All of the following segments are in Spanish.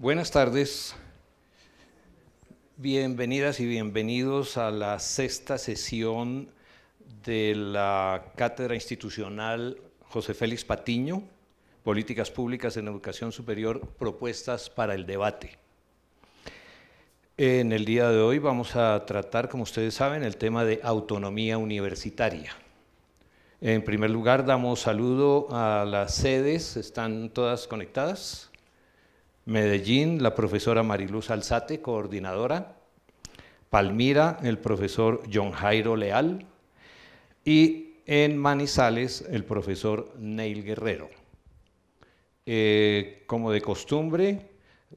Buenas tardes, bienvenidas y bienvenidos a la sexta sesión de la Cátedra Institucional José Félix Patiño, Políticas Públicas en Educación Superior, propuestas para el debate. En el día de hoy vamos a tratar, como ustedes saben, el tema de autonomía universitaria. En primer lugar, damos saludo a las sedes, ¿están todas conectadas? Medellín, la profesora Mariluz Alzate, coordinadora. Palmira, el profesor John Jairo Leal. Y en Manizales, el profesor Neil Guerrero. Como de costumbre,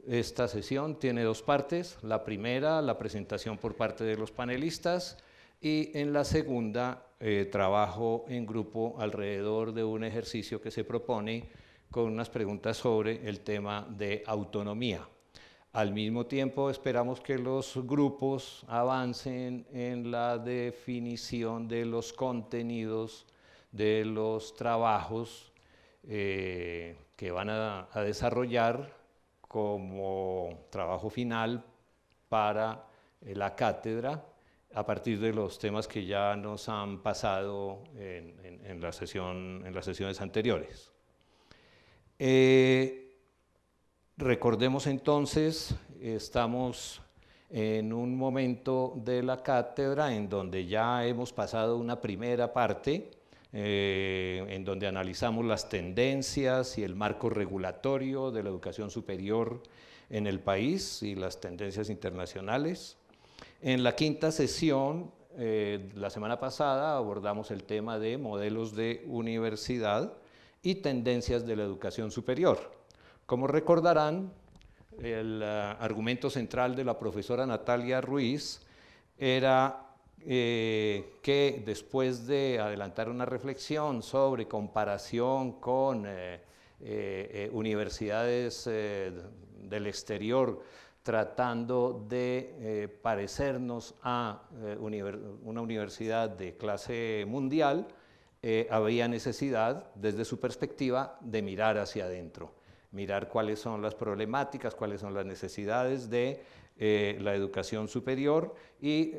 esta sesión tiene dos partes. La primera, la presentación por parte de los panelistas, y en la segunda, trabajo en grupo alrededor de un ejercicio que se propone con unas preguntas sobre el tema de autonomía. Al mismo tiempo, esperamos que los grupos avancen en la definición de los contenidos de los trabajos que van a desarrollar como trabajo final para la cátedra a partir de los temas que ya nos han pasado en las sesiones anteriores. Recordemos entonces, estamos en un momento de la cátedra en donde ya hemos pasado una primera parte, en donde analizamos las tendencias y el marco regulatorio de la educación superior en el país y las tendencias internacionales. En la quinta sesión, la semana pasada, abordamos el tema de modelos de universidad y tendencias de la educación superior. Como recordarán, el argumento central de la profesora Natalia Ruiz era que después de adelantar una reflexión sobre comparación con universidades del exterior, tratando de parecernos a una universidad de clase mundial, había necesidad, desde su perspectiva, de mirar hacia adentro, mirar cuáles son las problemáticas, cuáles son las necesidades de la educación superior y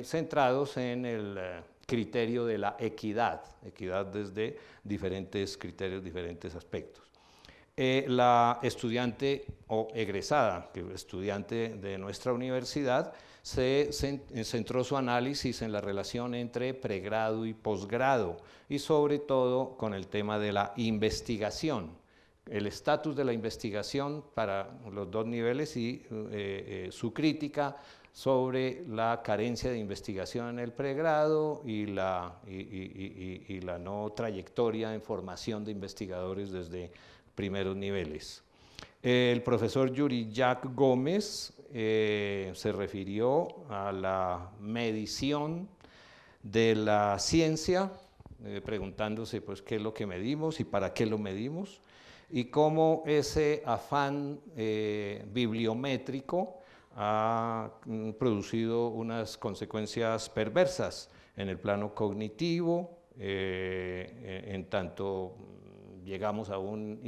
centrados en el criterio de la equidad desde diferentes criterios, diferentes aspectos. La estudiante o egresada, estudiante de nuestra universidad, se centró su análisis en la relación entre pregrado y posgrado y sobre todo con el tema de la investigación, el estatus de la investigación para los dos niveles y su crítica sobre la carencia de investigación en el pregrado y la no trayectoria en formación de investigadores desde primeros niveles. El profesor Yuri Jack Gómez se refirió a la medición de la ciencia, preguntándose pues qué es lo que medimos y para qué lo medimos, y cómo ese afán bibliométrico ha producido unas consecuencias perversas en el plano cognitivo, en tanto llegamos a un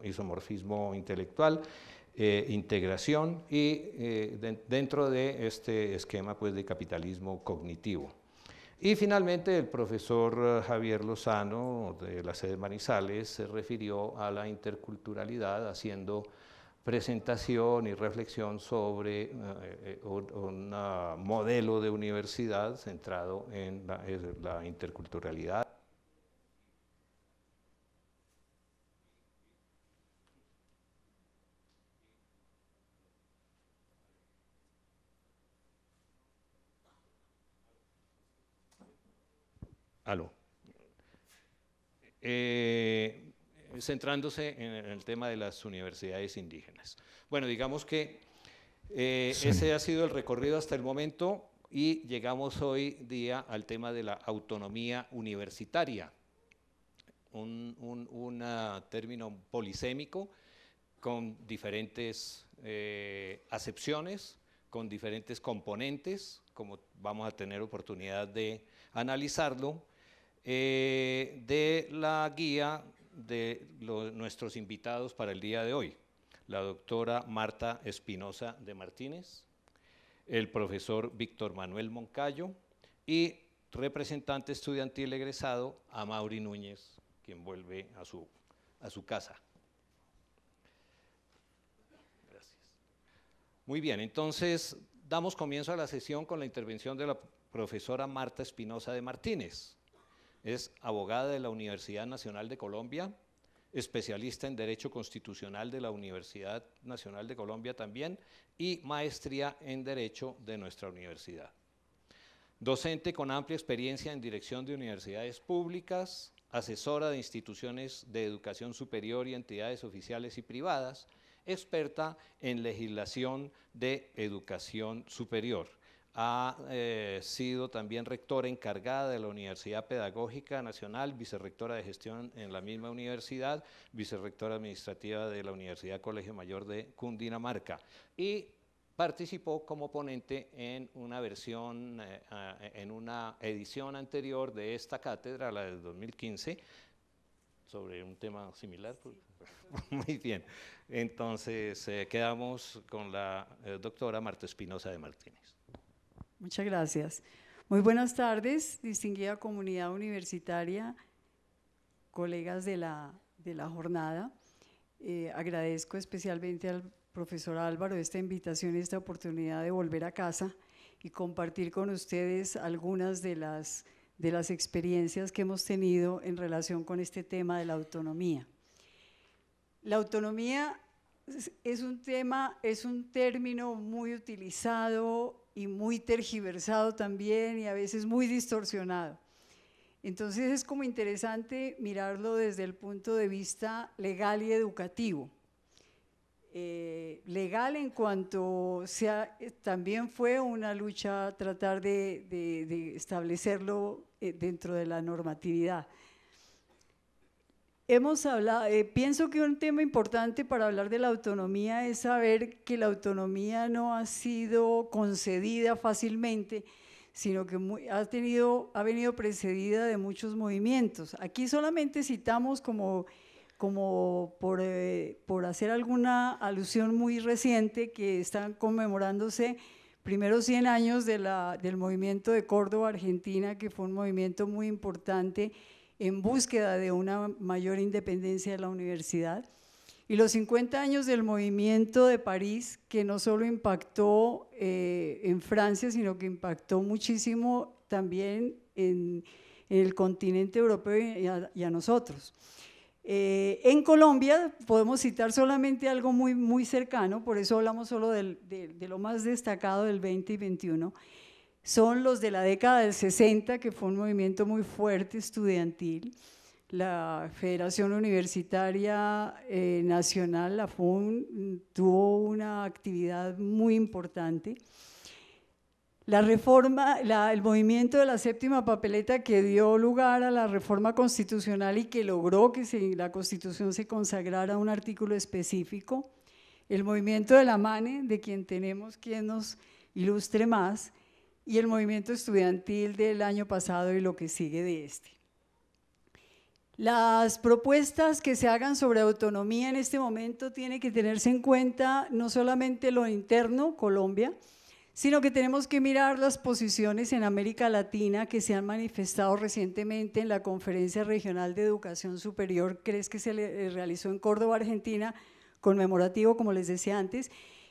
isomorfismo intelectual, integración y dentro de este esquema pues, de capitalismo cognitivo. Y finalmente el profesor Javier Lozano de la sede Manizales se refirió a la interculturalidad haciendo presentación y reflexión sobre un modelo de universidad centrado en la interculturalidad. Aló. Centrándose en el tema de las universidades indígenas. Bueno, digamos que sí, ese ha sido el recorrido hasta el momento y llegamos hoy día al tema de la autonomía universitaria, un término polisémico con diferentes acepciones, con diferentes componentes, como vamos a tener oportunidad de analizarlo, de la guía de nuestros invitados para el día de hoy. la doctora Marta Espinosa de Martínez, el profesor Víctor Manuel Moncayo y representante estudiantil egresado Amaury Núñez, quien vuelve a su casa. Gracias. Muy bien, entonces damos comienzo a la sesión con la intervención de la profesora Marta Espinosa de Martínez. Es abogada de la Universidad Nacional de Colombia, especialista en Derecho Constitucional de la Universidad Nacional de Colombia también y maestría en Derecho de nuestra universidad. Docente con amplia experiencia en dirección de universidades públicas, asesora de instituciones de educación superior y entidades oficiales y privadas, experta en legislación de educación superior. Ha sido también rectora encargada de la Universidad Pedagógica Nacional, vicerrectora de gestión en la misma universidad, vicerrectora administrativa de la Universidad Colegio Mayor de Cundinamarca y participó como ponente en una versión, en una edición anterior de esta cátedra, la del 2015, sobre un tema similar. Muy bien, entonces quedamos con la doctora Marta Espinosa de Martínez. Muchas gracias. Muy buenas tardes, distinguida comunidad universitaria, colegas de la jornada. Agradezco especialmente al profesor Álvaro esta invitación y esta oportunidad de volver a casa y compartir con ustedes algunas de las experiencias que hemos tenido en relación con este tema de la autonomía. La autonomía es un término muy utilizado y muy tergiversado también y a veces muy distorsionado. Entonces es como interesante mirarlo desde el punto de vista legal y educativo. Legal en cuanto también fue una lucha tratar de establecerlo dentro de la normatividad. Hemos hablado, pienso que un tema importante para hablar de la autonomía es saber que la autonomía no ha sido concedida fácilmente, sino que ha venido precedida de muchos movimientos. Aquí solamente citamos como por hacer alguna alusión muy reciente que están conmemorándose primeros 100 años del movimiento de Córdoba, Argentina, que fue un movimiento muy importante en búsqueda de una mayor independencia de la universidad, y los 50 años del movimiento de París, que no solo impactó en Francia, sino que impactó muchísimo también en el continente europeo y a nosotros. En Colombia podemos citar solamente algo muy, muy cercano, por eso hablamos solo de lo más destacado del 20 y 21, son los de la década del 60, que fue un movimiento muy fuerte estudiantil. La Federación Universitaria Nacional, la FUN, tuvo una actividad muy importante. La reforma, el movimiento de la séptima papeleta que dio lugar a la reforma constitucional y que logró que la Constitución se consagrara un artículo específico. El movimiento de la MANE, de quien tenemos quien nos ilustre más, y el movimiento estudiantil del año pasado y lo que sigue de este. Las propuestas que se hagan sobre autonomía en este momento tienen que tenerse en cuenta no solamente lo interno, Colombia, sino que tenemos que mirar las posiciones en América Latina que se han manifestado recientemente en la Conferencia Regional de Educación Superior, que se realizó en Córdoba, Argentina, conmemorativo, como les decía antes,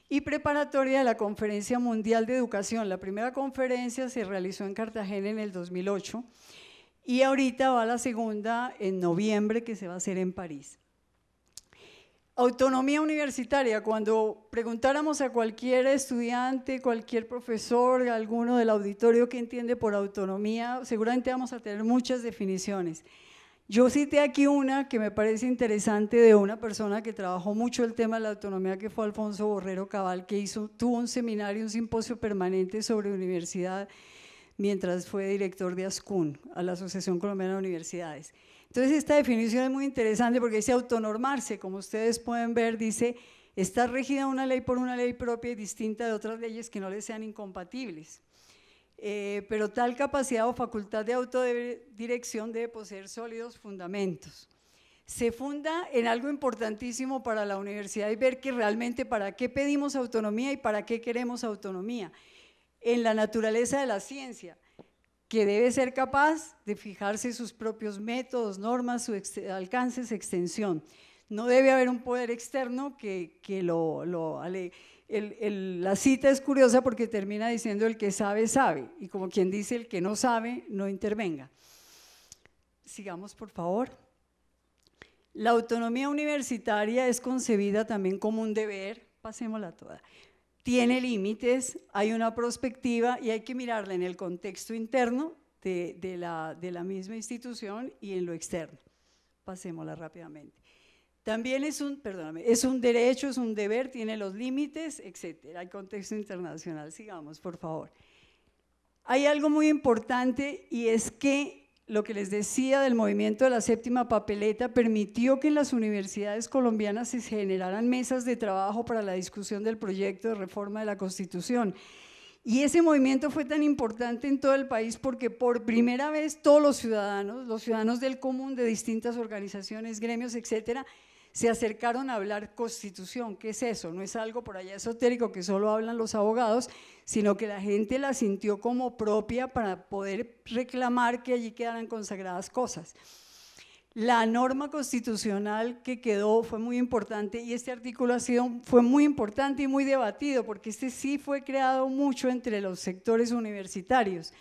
y preparatoria de la Conferencia Mundial de Educación. La primera conferencia se realizó en Cartagena en el 2008 y ahorita va la segunda en noviembre, que se va a hacer en París. Autonomía universitaria, cuando preguntáramos a cualquier estudiante, cualquier profesor, alguno del auditorio que entiende por autonomía, seguramente vamos a tener muchas definiciones. Yo cité aquí una que me parece interesante de una persona que trabajó mucho el tema de la autonomía, que fue Alfonso Borrero Cabal, que tuvo un seminario, un simposio permanente sobre universidad mientras fue director de ASCUN, a la Asociación Colombiana de Universidades. Entonces esta definición es muy interesante porque dice autonormarse, como ustedes pueden ver, dice está regida una ley por una ley propia y distinta de otras leyes que no les sean incompatibles. Pero tal capacidad o facultad de autodirección debe poseer sólidos fundamentos. se funda en algo importantísimo para la universidad y ver que realmente para qué pedimos autonomía y para qué queremos autonomía. En la naturaleza de la ciencia, que debe ser capaz de fijarse sus propios métodos, normas, su alcances, extensión. No debe haber un poder externo que la cita es curiosa porque termina diciendo el que sabe, sabe, y como quien dice el que no sabe, no intervenga. Sigamos, por favor. La autonomía universitaria es concebida también como un deber, pasémosla toda. Tiene límites, hay una perspectiva y hay que mirarla en el contexto interno de la misma institución y en lo externo. Pasémosla rápidamente. También es un derecho, es un deber, tiene los límites, etcétera. Hay contexto internacional. Sigamos, por favor. Hay algo muy importante y es que lo que les decía del movimiento de la séptima papeleta permitió que en las universidades colombianas se generaran mesas de trabajo para la discusión del proyecto de reforma de la Constitución. Y ese movimiento fue tan importante en todo el país porque por primera vez todos los ciudadanos del común de distintas organizaciones, gremios, etcétera, se acercaron a hablar Constitución. ¿Qué es eso? No es algo por allá esotérico que solo hablan los abogados, sino que la gente la sintió como propia para poder reclamar que allí quedaran consagradas cosas. La norma constitucional que quedó fue muy importante y este artículo fue muy importante y muy debatido porque este sí fue creado mucho entre los sectores universitarios.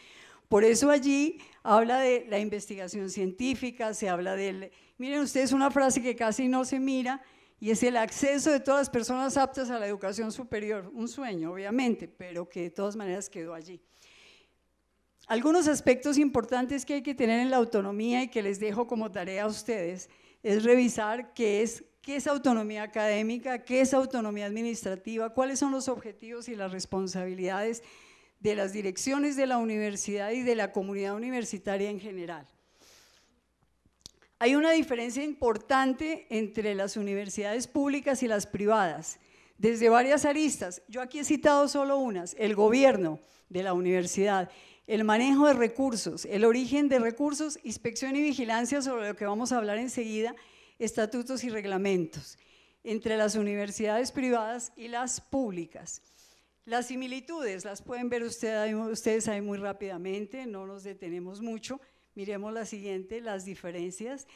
Por eso allí habla de la investigación científica, se habla del… Miren ustedes una frase que casi no se mira y es el acceso de todas las personas aptas a la educación superior. Un sueño, obviamente, pero que de todas maneras quedó allí. Algunos aspectos importantes que hay que tener en la autonomía y que les dejo como tarea a ustedes es revisar qué es autonomía académica, qué es autonomía administrativa, cuáles son los objetivos y las responsabilidades de las direcciones de la universidad y de la comunidad universitaria en general. Hay una diferencia importante entre las universidades públicas y las privadas, desde varias aristas. Yo aquí he citado solo unas: el gobierno de la universidad, el manejo de recursos, el origen de recursos, inspección y vigilancia, sobre lo que vamos a hablar enseguida, estatutos y reglamentos, entre las universidades privadas y las públicas. Las similitudes las pueden ver ustedes ahí muy rápidamente, no nos detenemos mucho. Miremos la siguiente, las diferencias.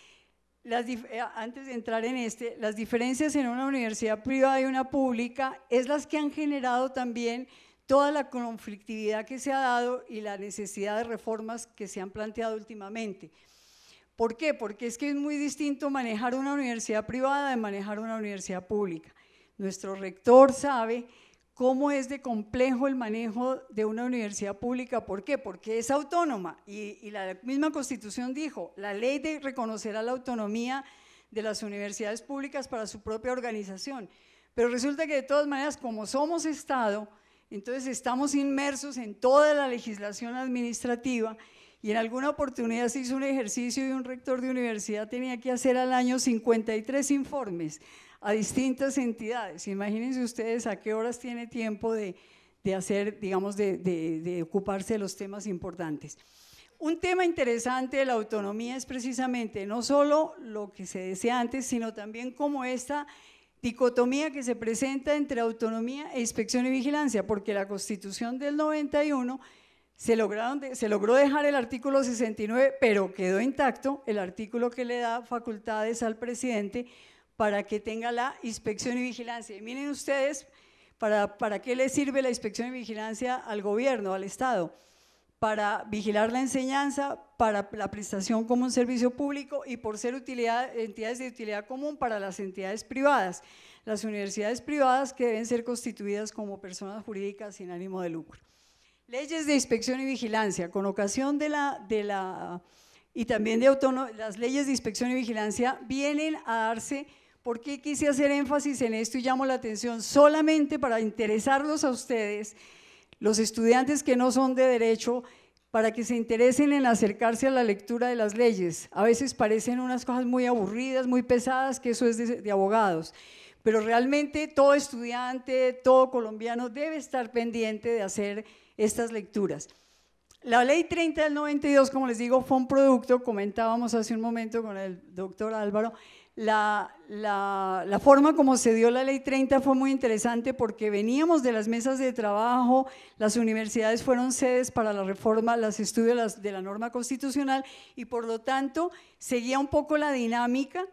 Antes de entrar en las diferencias en una universidad privada y una pública es las que han generado también toda la conflictividad que se ha dado y la necesidad de reformas que se han planteado últimamente. ¿Por qué? Porque es que es muy distinto manejar una universidad privada de manejar una universidad pública. Nuestro rector sabe cómo es de complejo el manejo de una universidad pública. ¿Por qué? Porque es autónoma y la misma Constitución dijo, la ley reconocerá la autonomía de las universidades públicas para su propia organización. Pero resulta que de todas maneras, como somos Estado, entonces estamos inmersos en toda la legislación administrativa y en alguna oportunidad se hizo un ejercicio y un rector de universidad tenía que hacer al año 53 informes a distintas entidades. Imagínense ustedes a qué horas tiene tiempo de hacer, digamos, de ocuparse de los temas importantes. Un tema interesante de la autonomía es precisamente no solo lo que se decía antes, sino también como esta dicotomía que se presenta entre autonomía e inspección y vigilancia, porque la Constitución del 91 se logró dejar el artículo 69, pero quedó intacto el artículo que le da facultades al presidente para que tenga la inspección y vigilancia. Y miren ustedes, ¿para qué le sirve la inspección y vigilancia al gobierno, al Estado? Para vigilar la enseñanza, para la prestación como un servicio público y por ser entidades de utilidad común para las entidades privadas, las universidades privadas que deben ser constituidas como personas jurídicas sin ánimo de lucro. Leyes de inspección y vigilancia, con ocasión y también las leyes de inspección y vigilancia vienen a darse. ¿Por qué quise hacer énfasis en esto y llamo la atención? Solamente para interesarlos a ustedes, los estudiantes que no son de derecho, para que se interesen en acercarse a la lectura de las leyes. A veces parecen unas cosas muy aburridas, muy pesadas, que eso es de abogados, pero realmente todo estudiante, todo colombiano debe estar pendiente de hacer estas lecturas. La ley 30 del 92, como les digo, fue un producto, comentábamos hace un momento con el doctor Álvaro, la forma como se dio la ley 30 fue muy interesante porque veníamos de las mesas de trabajo, las universidades fueron sedes para la reforma, los estudios de la norma constitucional y por lo tanto seguía un poco la dinámica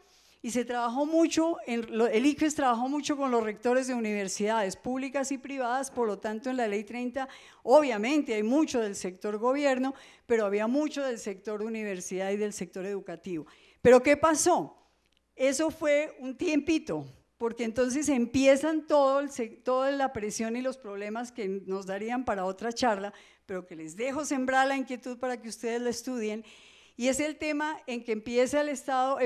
y se trabajó mucho, el ICFES trabajó mucho con los rectores de universidades públicas y privadas, por lo tanto en la ley 30 obviamente hay mucho del sector gobierno, pero había mucho del sector universidad y del sector educativo. ¿Pero qué pasó? Eso fue un tiempito, porque entonces empiezan toda la presión y los problemas que nos darían para otra charla, pero que les dejo sembrar la inquietud para que ustedes la estudien, y es el tema en que empieza el Estado,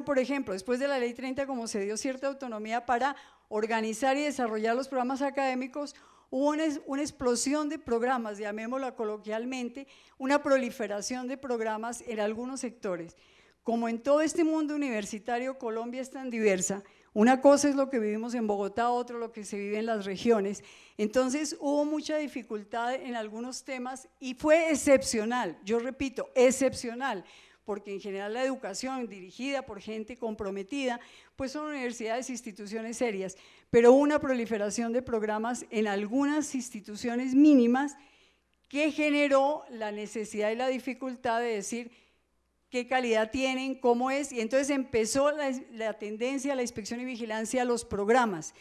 por ejemplo, después de la ley 30, como se dio cierta autonomía para organizar y desarrollar los programas académicos, hubo una explosión de programas, llamémoslo coloquialmente, una proliferación de programas en algunos sectores. Como en todo este mundo universitario, Colombia es tan diversa, una cosa es lo que vivimos en Bogotá, otro lo que se vive en las regiones, entonces hubo mucha dificultad en algunos temas y fue excepcional, yo repito, excepcional, porque en general la educación dirigida por gente comprometida, pues son universidades e instituciones serias, pero hubo una proliferación de programas en algunas instituciones mínimas que generó la necesidad y la dificultad de decir qué calidad tienen, cómo es, y entonces empezó la tendencia a la inspección y vigilancia a los programas.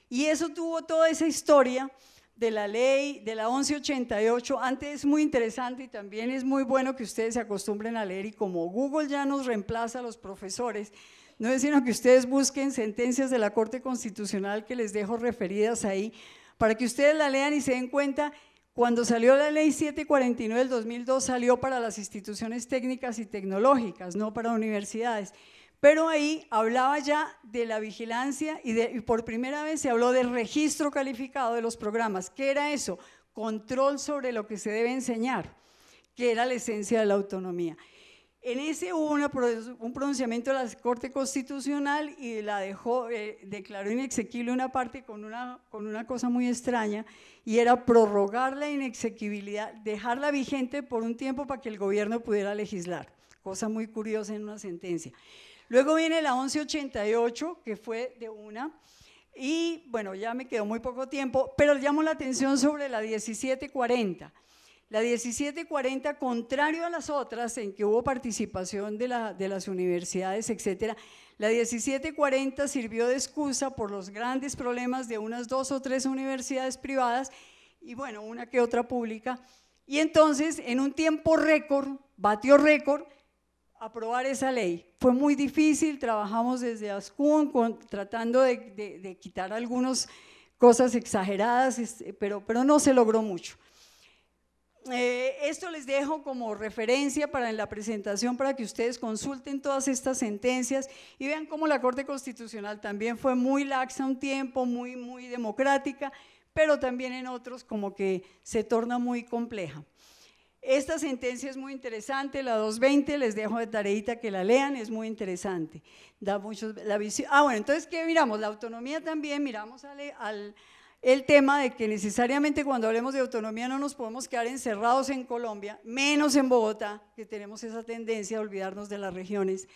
Y eso tuvo toda esa historia de la ley, de la 1188, antes es muy interesante y también es muy bueno que ustedes se acostumbren a leer, y como Google ya nos reemplaza a los profesores, no es sino que ustedes busquen sentencias de la Corte Constitucional que les dejo referidas ahí, para que ustedes la lean y se den cuenta. Cuando salió la ley 749 del 2002 salió para las instituciones técnicas y tecnológicas, no para universidades, pero ahí hablaba ya de la vigilancia y por primera vez se habló del registro calificado de los programas. ¿Qué era eso? Control sobre lo que se debe enseñar, que era la esencia de la autonomía. En ese hubo un pronunciamiento de la Corte Constitucional y la dejó, declaró inexequible una parte con una cosa muy extraña, y era prorrogar la inexequibilidad, dejarla vigente por un tiempo para que el gobierno pudiera legislar, cosa muy curiosa en una sentencia. Luego viene la 1188, que fue de una, y bueno, ya me quedó muy poco tiempo, pero llamo la atención sobre la 1740. La 1740, contrario a las otras en que hubo participación de las universidades, etcétera, la 1740 sirvió de excusa por los grandes problemas de unas 2 o 3 universidades privadas y bueno, una que otra pública, y entonces en un tiempo récord, batió récord, aprobar esa ley. Fue muy difícil, trabajamos desde ASCUN tratando de quitar algunas cosas exageradas, pero no se logró mucho. Esto les dejo como referencia en la presentación para que ustedes consulten todas estas sentencias y vean cómo la Corte Constitucional también fue muy laxa un tiempo, muy democrática, pero también en otros como que se torna muy compleja. Esta sentencia es muy interesante, la 220, les dejo de tareita que la lean, es muy interesante. Da mucho la visión. Bueno, entonces, ¿qué miramos? La autonomía también, miramos el tema de que necesariamente cuando hablemos de autonomía no nos podemos quedar encerrados en Colombia, menos en Bogotá, que tenemos esa tendencia a olvidarnos de las regiones,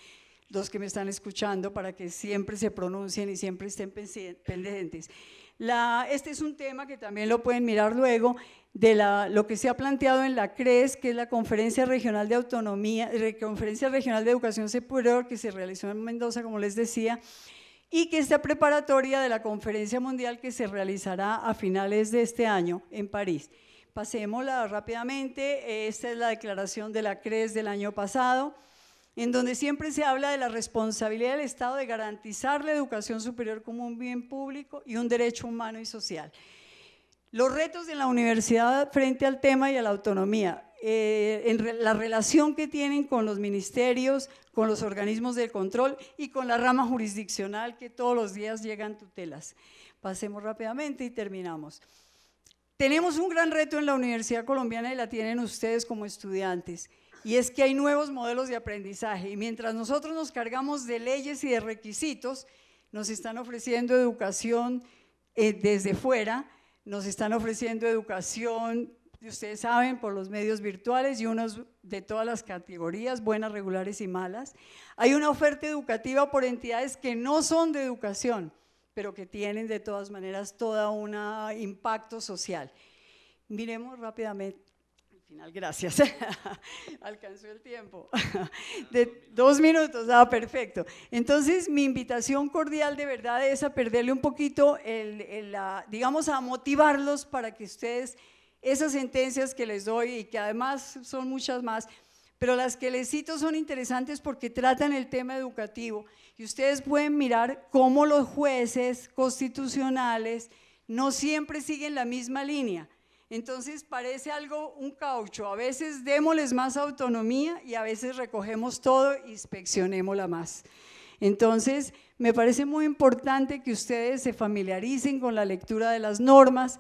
los que me están escuchando, para que siempre se pronuncien y siempre estén pendientes. Este es un tema que también lo pueden mirar luego, de lo que se ha planteado en la CRES, que es la Conferencia Regional de Autonomía, Conferencia Regional de Educación Superior, que se realizó en Mendoza, como les decía, y que está preparatoria de la Conferencia Mundial que se realizará a finales de este año en París. Pasémosla rápidamente. Esta es la declaración de la CRES del año pasado, en donde siempre se habla de la responsabilidad del Estado de garantizar la educación superior como un bien público y un derecho humano y social. Los retos de la universidad frente al tema y a la autonomía, la relación que tienen con los ministerios, con los organismos de control y con la rama jurisdiccional, que todos los días llegan tutelas. Pasemos rápidamente y terminamos. Tenemos un gran reto en la Universidad Colombiana y la tienen ustedes como estudiantes, y es que hay nuevos modelos de aprendizaje, y mientras nosotros nos cargamos de leyes y de requisitos, nos están ofreciendo educación desde fuera, nos están ofreciendo educación ustedes saben, por los medios virtuales y unos de todas las categorías, buenas, regulares y malas. Hay una oferta educativa por entidades que no son de educación, pero que tienen de todas maneras todo un impacto social. Miremos rápidamente. Al final, gracias. Alcanzó el tiempo. De 2 minutos, perfecto. Entonces, mi invitación cordial de verdad es a perderle un poquito, digamos, a motivarlos para que ustedes, esas sentencias que les doy y que además son muchas más, pero las que les cito son interesantes porque tratan el tema educativo y ustedes pueden mirar cómo los jueces constitucionales no siempre siguen la misma línea. Entonces parece algo, un caucho, a veces démosles más autonomía y a veces recogemos todo e inspeccionémosla más. Entonces me parece muy importante que ustedes se familiaricen con la lectura de las normas,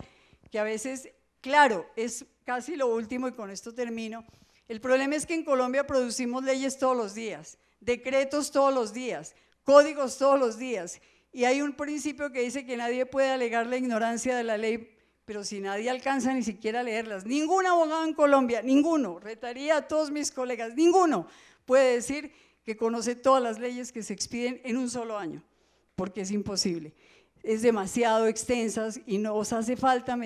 que a veces, claro, es casi lo último y con esto termino. El problema es que en Colombia producimos leyes todos los días, decretos todos los días, códigos todos los días, y hay un principio que dice que nadie puede alegar la ignorancia de la ley, pero si nadie alcanza ni siquiera a leerlas, ningún abogado en Colombia, ninguno, retaría a todos mis colegas, ninguno puede decir que conoce todas las leyes que se expiden en un solo año, porque es imposible. Es demasiado extensas y nos hace falta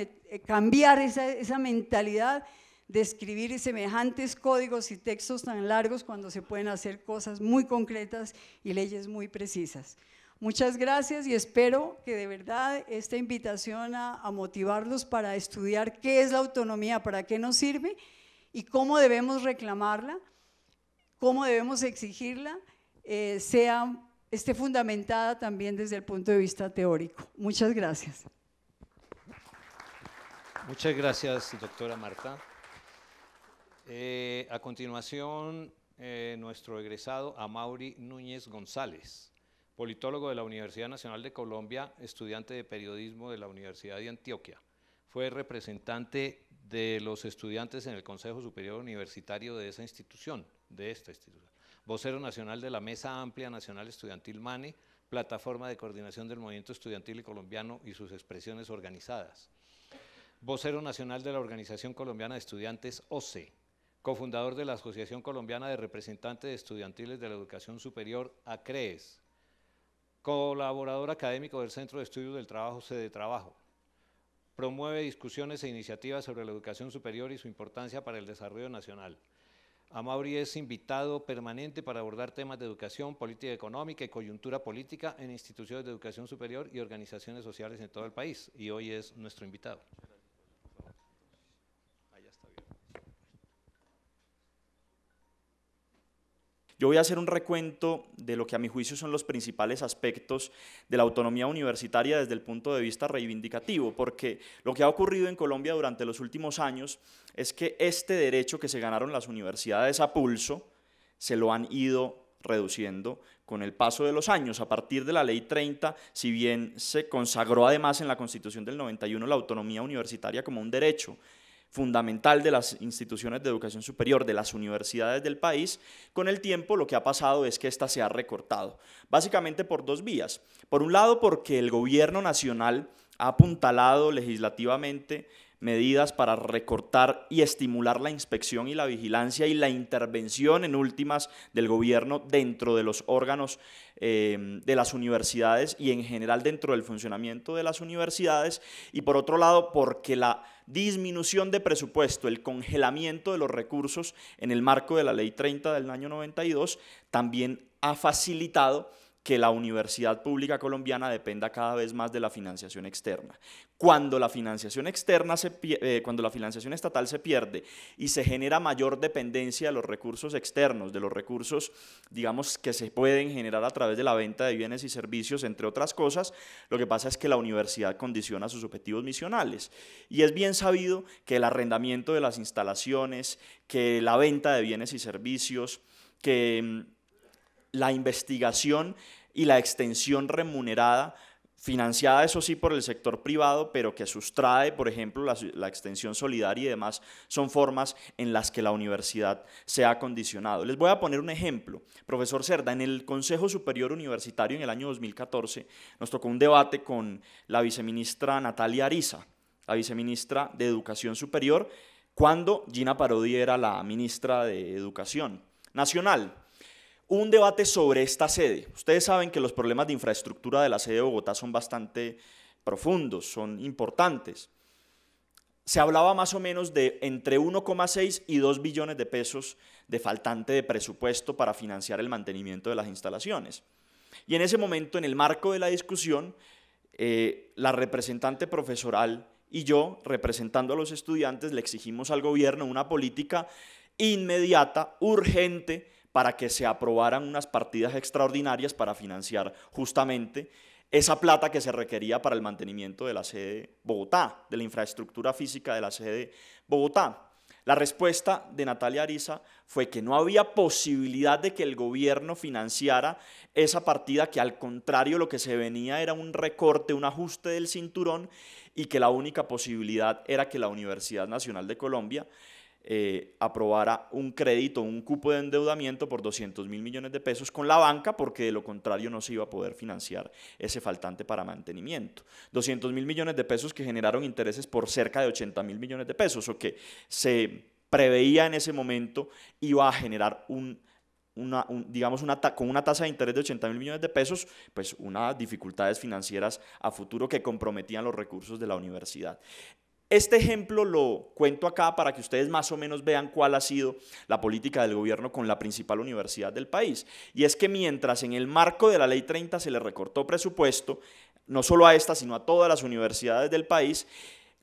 cambiar esa mentalidad de escribir semejantes códigos y textos tan largos cuando se pueden hacer cosas muy concretas y leyes muy precisas. Muchas gracias y espero que de verdad esta invitación a motivarlos para estudiar qué es la autonomía, para qué nos sirve y cómo debemos reclamarla, cómo debemos exigirla, esté fundamentada también desde el punto de vista teórico. Muchas gracias. Muchas gracias, doctora Marta. A continuación, nuestro egresado Amaury Núñez González, politólogo de la Universidad Nacional de Colombia, estudiante de periodismo de la Universidad de Antioquia. Fue representante de los estudiantes en el Consejo Superior Universitario de esta institución. Vocero nacional de la Mesa Amplia Nacional Estudiantil MANE, plataforma de coordinación del movimiento estudiantil colombiano y sus expresiones organizadas. Vocero nacional de la Organización Colombiana de Estudiantes, OCE, cofundador de la Asociación Colombiana de Representantes Estudiantiles de la Educación Superior, ACREES, colaborador académico del Centro de Estudios del Trabajo, CEDETrabajo. Promueve discusiones e iniciativas sobre la educación superior y su importancia para el desarrollo nacional. Amaury es invitado permanente para abordar temas de educación, política económica y coyuntura política en instituciones de educación superior y organizaciones sociales en todo el país, y hoy es nuestro invitado. Yo voy a hacer un recuento de lo que a mi juicio son los principales aspectos de la autonomía universitaria desde el punto de vista reivindicativo, porque lo que ha ocurrido en Colombia durante los últimos años es que este derecho que se ganaron las universidades a pulso se lo han ido reduciendo con el paso de los años. A partir de la Ley 30, si bien se consagró además en la Constitución del 91 la autonomía universitaria como un derecho fundamental de las instituciones de educación superior, de las universidades del país, con el tiempo lo que ha pasado es que esta se ha recortado, básicamente por dos vías. Por un lado, porque el gobierno nacional ha apuntalado legislativamente medidas para recortar y estimular la inspección y la vigilancia y la intervención en últimas del gobierno dentro de los órganos de las universidades y en general dentro del funcionamiento de las universidades, y por otro lado porque la disminución de presupuesto, el congelamiento de los recursos en el marco de la Ley 30 del año 92 también ha facilitado que la universidad pública colombiana dependa cada vez más de la financiación externa. Cuando la financiación estatal se pierde y se genera mayor dependencia de los recursos externos, de los recursos, digamos, que se pueden generar a través de la venta de bienes y servicios, entre otras cosas, lo que pasa es que la universidad condiciona sus objetivos misionales. Y es bien sabido que el arrendamiento de las instalaciones, que la venta de bienes y servicios, que la investigación y la extensión remunerada, financiada eso sí por el sector privado, pero que sustrae, por ejemplo, la extensión solidaria y demás, son formas en las que la universidad se ha condicionado. Les voy a poner un ejemplo. Profesor Cerda, en el Consejo Superior Universitario en el año 2014 nos tocó un debate con la viceministra Natalia Ariza, la viceministra de Educación Superior, cuando Gina Parodi era la ministra de Educación Nacional. Hubo un debate sobre esta sede. Ustedes saben que los problemas de infraestructura de la sede de Bogotá son bastante profundos, son importantes. Se hablaba más o menos de entre 1,6 y 2 billones de pesos de faltante de presupuesto para financiar el mantenimiento de las instalaciones. Y en ese momento, en el marco de la discusión, la representante profesoral y yo, representando a los estudiantes, le exigimos al gobierno una política inmediata, urgente, para que se aprobaran unas partidas extraordinarias para financiar justamente esa plata que se requería para el mantenimiento de la sede Bogotá, de la infraestructura física de la sede Bogotá. La respuesta de Natalia Ariza fue que no había posibilidad de que el gobierno financiara esa partida, que al contrario lo que se venía era un recorte, un ajuste del cinturón, y que la única posibilidad era que la Universidad Nacional de Colombia aprobara un crédito, un cupo de endeudamiento por 200.000 millones de pesos con la banca, porque de lo contrario no se iba a poder financiar ese faltante para mantenimiento. 200.000 millones de pesos que generaron intereses por cerca de 80.000 millones de pesos, o que se preveía en ese momento iba a generar con una tasa de interés de 80.000 millones de pesos, pues unas dificultades financieras a futuro que comprometían los recursos de la universidad. Este ejemplo lo cuento acá para que ustedes más o menos vean cuál ha sido la política del gobierno con la principal universidad del país. Y es que mientras en el marco de la Ley 30 se le recortó presupuesto, no solo a esta, sino a todas las universidades del país,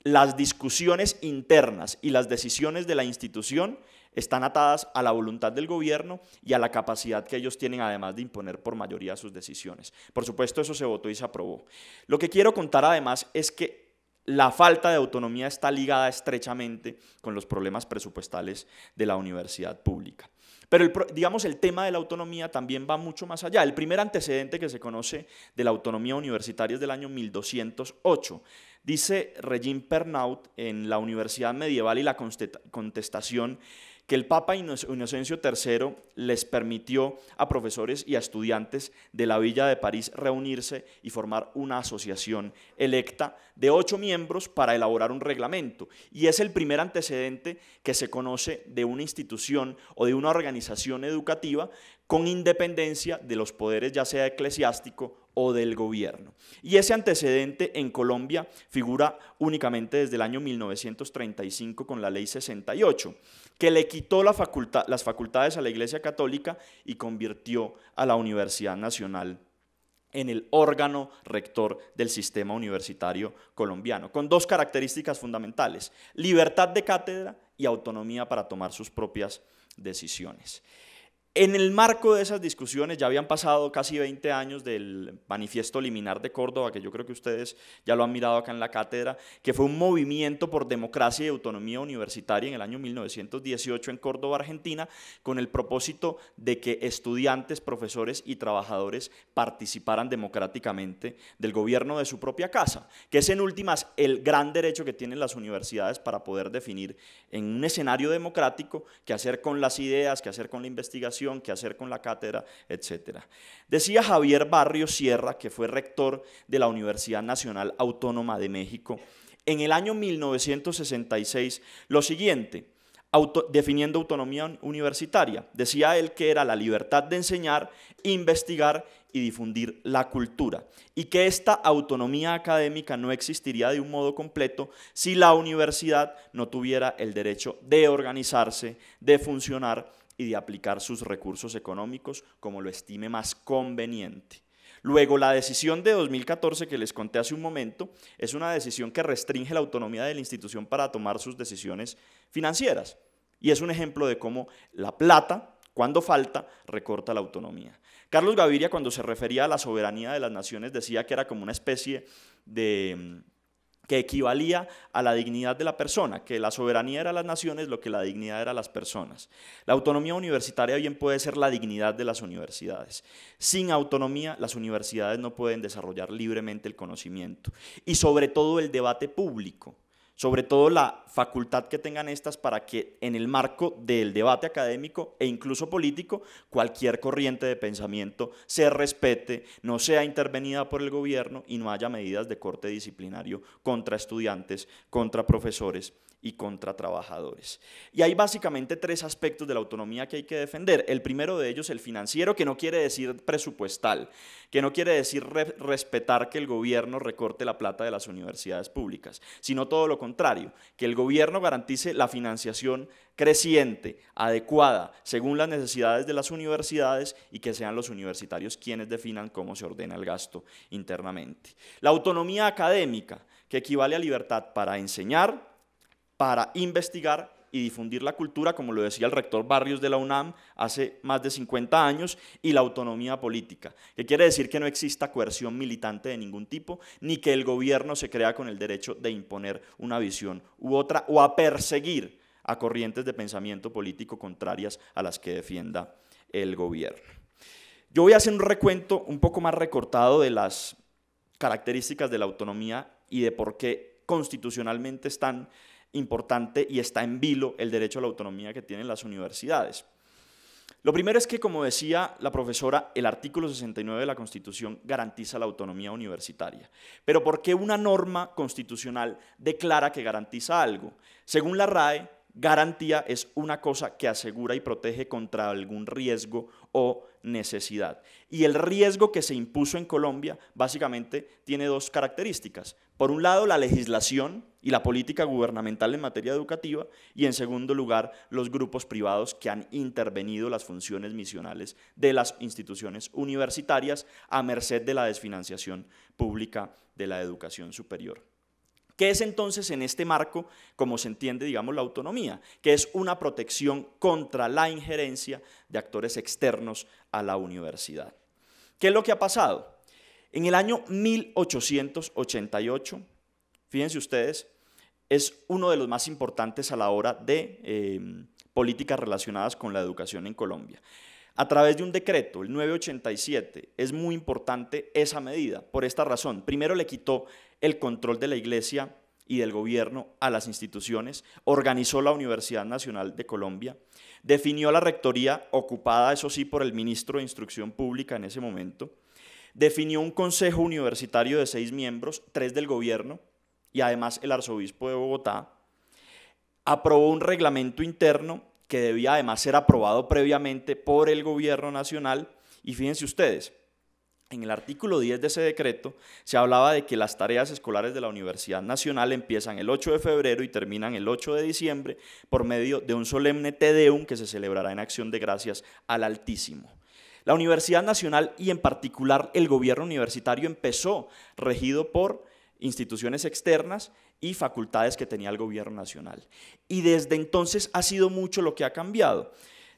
las discusiones internas y las decisiones de la institución están atadas a la voluntad del gobierno y a la capacidad que ellos tienen, además de imponer por mayoría sus decisiones. Por supuesto, eso se votó y se aprobó. Lo que quiero contar además es que la falta de autonomía está ligada estrechamente con los problemas presupuestales de la universidad pública. Pero el tema de la autonomía también va mucho más allá. El primer antecedente que se conoce de la autonomía universitaria es del año 1208. Dice Regine Pernaut en La Universidad Medieval y la Contestación que el Papa Inocencio III les permitió a profesores y a estudiantes de la Villa de París reunirse y formar una asociación electa de 8 miembros para elaborar un reglamento. Y es el primer antecedente que se conoce de una institución o de una organización educativa con independencia de los poderes, ya sea eclesiástico o del gobierno. Y ese antecedente en Colombia figura únicamente desde el año 1935 con la Ley 68, que le quitó las facultades a la Iglesia Católica y convirtió a la Universidad Nacional en el órgano rector del sistema universitario colombiano, con 2 características fundamentales: libertad de cátedra y autonomía para tomar sus propias decisiones. En el marco de esas discusiones, ya habían pasado casi 20 años del Manifiesto Liminar de Córdoba, que yo creo que ustedes ya lo han mirado acá en la cátedra, que fue un movimiento por democracia y autonomía universitaria en el año 1918 en Córdoba, Argentina, con el propósito de que estudiantes, profesores y trabajadores participaran democráticamente del gobierno de su propia casa, que es en últimas el gran derecho que tienen las universidades para poder definir en un escenario democrático qué hacer con las ideas, qué hacer con la investigación, qué hacer con la cátedra, etc. Decía Javier Barrios Sierra, que fue rector de la Universidad Nacional Autónoma de México, en el año 1966 lo siguiente, definiendo autonomía universitaria. Decía él que era la libertad de enseñar, investigar y difundir la cultura, y que esta autonomía académica no existiría de un modo completo si la universidad no tuviera el derecho de organizarse, de funcionar y de aplicar sus recursos económicos como lo estime más conveniente. Luego, la decisión de 2014 que les conté hace un momento es una decisión que restringe la autonomía de la institución para tomar sus decisiones financieras, y es un ejemplo de cómo la plata, cuando falta, recorta la autonomía. Carlos Gaviria, cuando se refería a la soberanía de las naciones, decía que era como una especie que equivalía a la dignidad de la persona, que la soberanía era las naciones, lo que la dignidad era las personas. La autonomía universitaria bien puede ser la dignidad de las universidades. Sin autonomía, las universidades no pueden desarrollar libremente el conocimiento y sobre todo el debate público, sobre todo la facultad que tengan estas para que en el marco del debate académico e incluso político, cualquier corriente de pensamiento se respete, no sea intervenida por el gobierno y no haya medidas de corte disciplinario contra estudiantes, contra profesores y contra trabajadores. Y hay básicamente tres aspectos de la autonomía que hay que defender. El primero de ellos, el financiero, que no quiere decir presupuestal, que no quiere decir respetar que el gobierno recorte la plata de las universidades públicas, sino todo lo contrario, que el gobierno garantice la financiación creciente, adecuada, según las necesidades de las universidades y que sean los universitarios quienes definan cómo se ordena el gasto internamente. La autonomía académica, que equivale a libertad para enseñar, para investigar y difundir la cultura, como lo decía el rector Barrios de la UNAM hace más de 50 años, y la autonomía política, que quiere decir que no exista coerción militante de ningún tipo, ni que el gobierno se crea con el derecho de imponer una visión u otra o a perseguir a corrientes de pensamiento político contrarias a las que defienda el gobierno. Yo voy a hacer un recuento un poco más recortado de las características de la autonomía y de por qué constitucionalmente es tan importante y está en vilo el derecho a la autonomía que tienen las universidades. Lo primero es que, como decía la profesora, el artículo 69 de la Constitución garantiza la autonomía universitaria. Pero ¿por qué una norma constitucional declara que garantiza algo? Según la RAE, garantía es una cosa que asegura y protege contra algún riesgo o necesidad. Y el riesgo que se impuso en Colombia básicamente tiene dos características. Por un lado, la legislación y la política gubernamental en materia educativa, y en segundo lugar, los grupos privados que han intervenido las funciones misionales de las instituciones universitarias a merced de la desfinanciación pública de la educación superior. ¿Qué es entonces en este marco, como se entiende, digamos, la autonomía? Que es una protección contra la injerencia de actores externos a la universidad. ¿Qué es lo que ha pasado? En el año 1888, fíjense ustedes, es uno de los más importantes a la hora de políticas relacionadas con la educación en Colombia. A través de un decreto, el 987, es muy importante esa medida, por esta razón. Primero le quitó el control de la Iglesia y del gobierno a las instituciones, organizó la Universidad Nacional de Colombia, definió la rectoría ocupada, eso sí, por el ministro de Instrucción Pública en ese momento, definió un consejo universitario de 6 miembros, 3 del gobierno y además el arzobispo de Bogotá, aprobó un reglamento interno que debía además ser aprobado previamente por el gobierno nacional, y fíjense ustedes, en el artículo 10 de ese decreto se hablaba de que las tareas escolares de la Universidad Nacional empiezan el 8 de febrero y terminan el 8 de diciembre por medio de un solemne Te Deum que se celebrará en acción de gracias al Altísimo. La Universidad Nacional y en particular el gobierno universitario empezó regido por instituciones externas y facultades que tenía el gobierno nacional. Y desde entonces ha sido mucho lo que ha cambiado.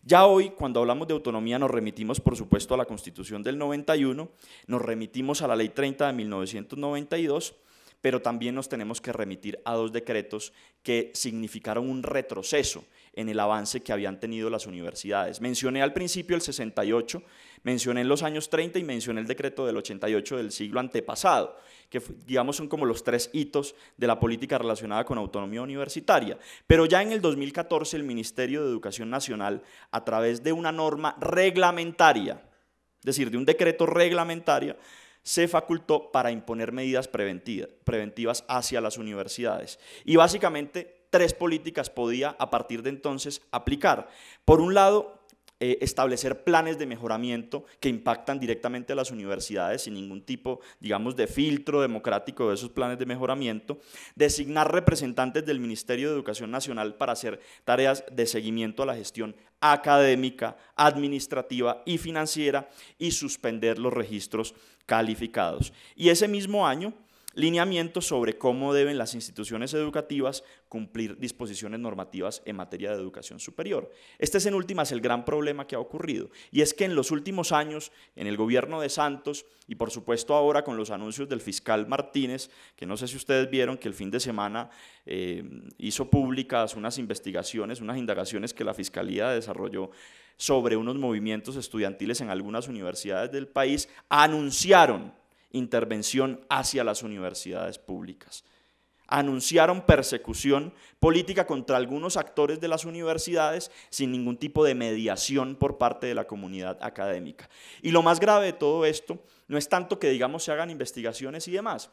Ya hoy, cuando hablamos de autonomía, nos remitimos, por supuesto, a la Constitución del 91, nos remitimos a la Ley 30 de 1992, pero también nos tenemos que remitir a 2 decretos que significaron un retroceso en el avance que habían tenido las universidades. Mencioné al principio el 68, mencioné en los años 30 y mencioné el decreto del 88 del siglo antepasado, que digamos son como los 3 hitos de la política relacionada con autonomía universitaria. Pero ya en el 2014 el Ministerio de Educación Nacional, a través de una norma reglamentaria, es decir, de un decreto reglamentario, se facultó para imponer medidas preventivas hacia las universidades. Y básicamente 3 políticas podía a partir de entonces aplicar. Por un lado, establecer planes de mejoramiento que impactan directamente a las universidades sin ningún tipo, digamos, de filtro democrático de esos planes de mejoramiento, designar representantes del Ministerio de Educación Nacional para hacer tareas de seguimiento a la gestión académica, administrativa y financiera y suspender los registros calificados. Y ese mismo año, lineamientos sobre cómo deben las instituciones educativas cumplir disposiciones normativas en materia de educación superior. Este es en últimas el gran problema que ha ocurrido, y es que en los últimos años, en el gobierno de Santos, y por supuesto ahora con los anuncios del fiscal Martínez, que no sé si ustedes vieron que el fin de semana hizo públicas unas investigaciones, unas indagaciones que la Fiscalía desarrolló sobre unos movimientos estudiantiles en algunas universidades del país, anunciaron intervención hacia las universidades públicas. Anunciaron persecución política contra algunos actores de las universidades sin ningún tipo de mediación por parte de la comunidad académica. Y lo más grave de todo esto no es tanto que, digamos, se hagan investigaciones y demás,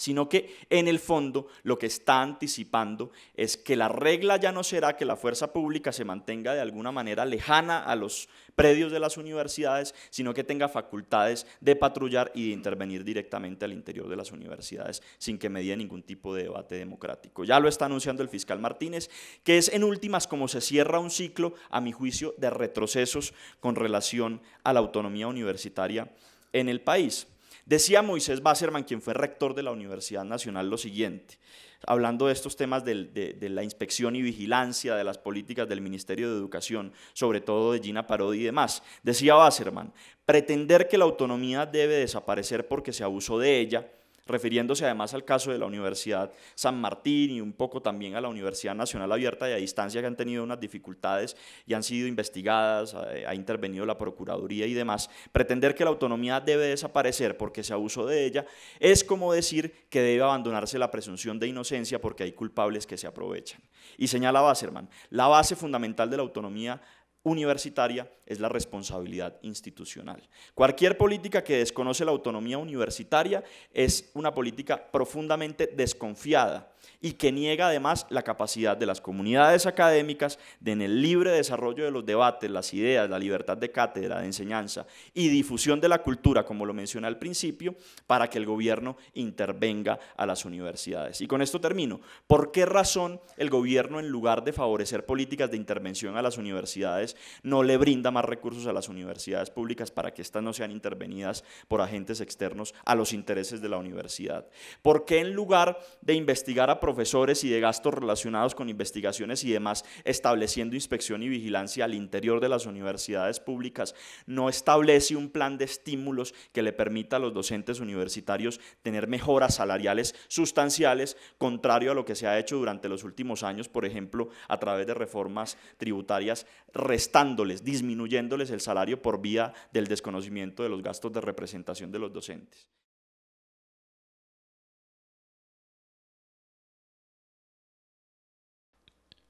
sino que en el fondo lo que está anticipando es que la regla ya no será que la fuerza pública se mantenga de alguna manera lejana a los predios de las universidades, sino que tenga facultades de patrullar y de intervenir directamente al interior de las universidades sin que medie ningún tipo de debate democrático. Ya lo está anunciando el fiscal Martínez, que es en últimas como se cierra un ciclo, a mi juicio, de retrocesos con relación a la autonomía universitaria en el país. Decía Moisés Basserman, quien fue rector de la Universidad Nacional, lo siguiente, hablando de estos temas de la inspección y vigilancia de las políticas del Ministerio de Educación, sobre todo de Gina Parodi y demás. Decía Basserman, pretender que la autonomía debe desaparecer porque se abusó de ella, refiriéndose además al caso de la Universidad San Martín y un poco también a la Universidad Nacional Abierta y a Distancia, que han tenido unas dificultades y han sido investigadas, ha intervenido la Procuraduría y demás. Pretender que la autonomía debe desaparecer porque se abusó de ella es como decir que debe abandonarse la presunción de inocencia porque hay culpables que se aprovechan. Y señala Basserman, la base fundamental de la autonomía universitaria es la responsabilidad institucional. Cualquier política que desconoce la autonomía universitaria es una política profundamente desconfiada y que niega además la capacidad de las comunidades académicas de, en el libre desarrollo de los debates, las ideas, la libertad de cátedra, de enseñanza y difusión de la cultura, como lo mencioné al principio, para que el gobierno intervenga a las universidades. Y con esto termino. ¿Por qué razón el gobierno, en lugar de favorecer políticas de intervención a las universidades, no le brinda más recursos a las universidades públicas para que éstas no sean intervenidas por agentes externos a los intereses de la universidad? ¿Por qué en lugar de investigar a profesores y de gastos relacionados con investigaciones y demás, estableciendo inspección y vigilancia al interior de las universidades públicas, no establece un plan de estímulos que le permita a los docentes universitarios tener mejoras salariales sustanciales, contrario a lo que se ha hecho durante los últimos años, por ejemplo, a través de reformas tributarias, restándoles, disminuyéndoles el salario por vía del desconocimiento de los gastos de representación de los docentes?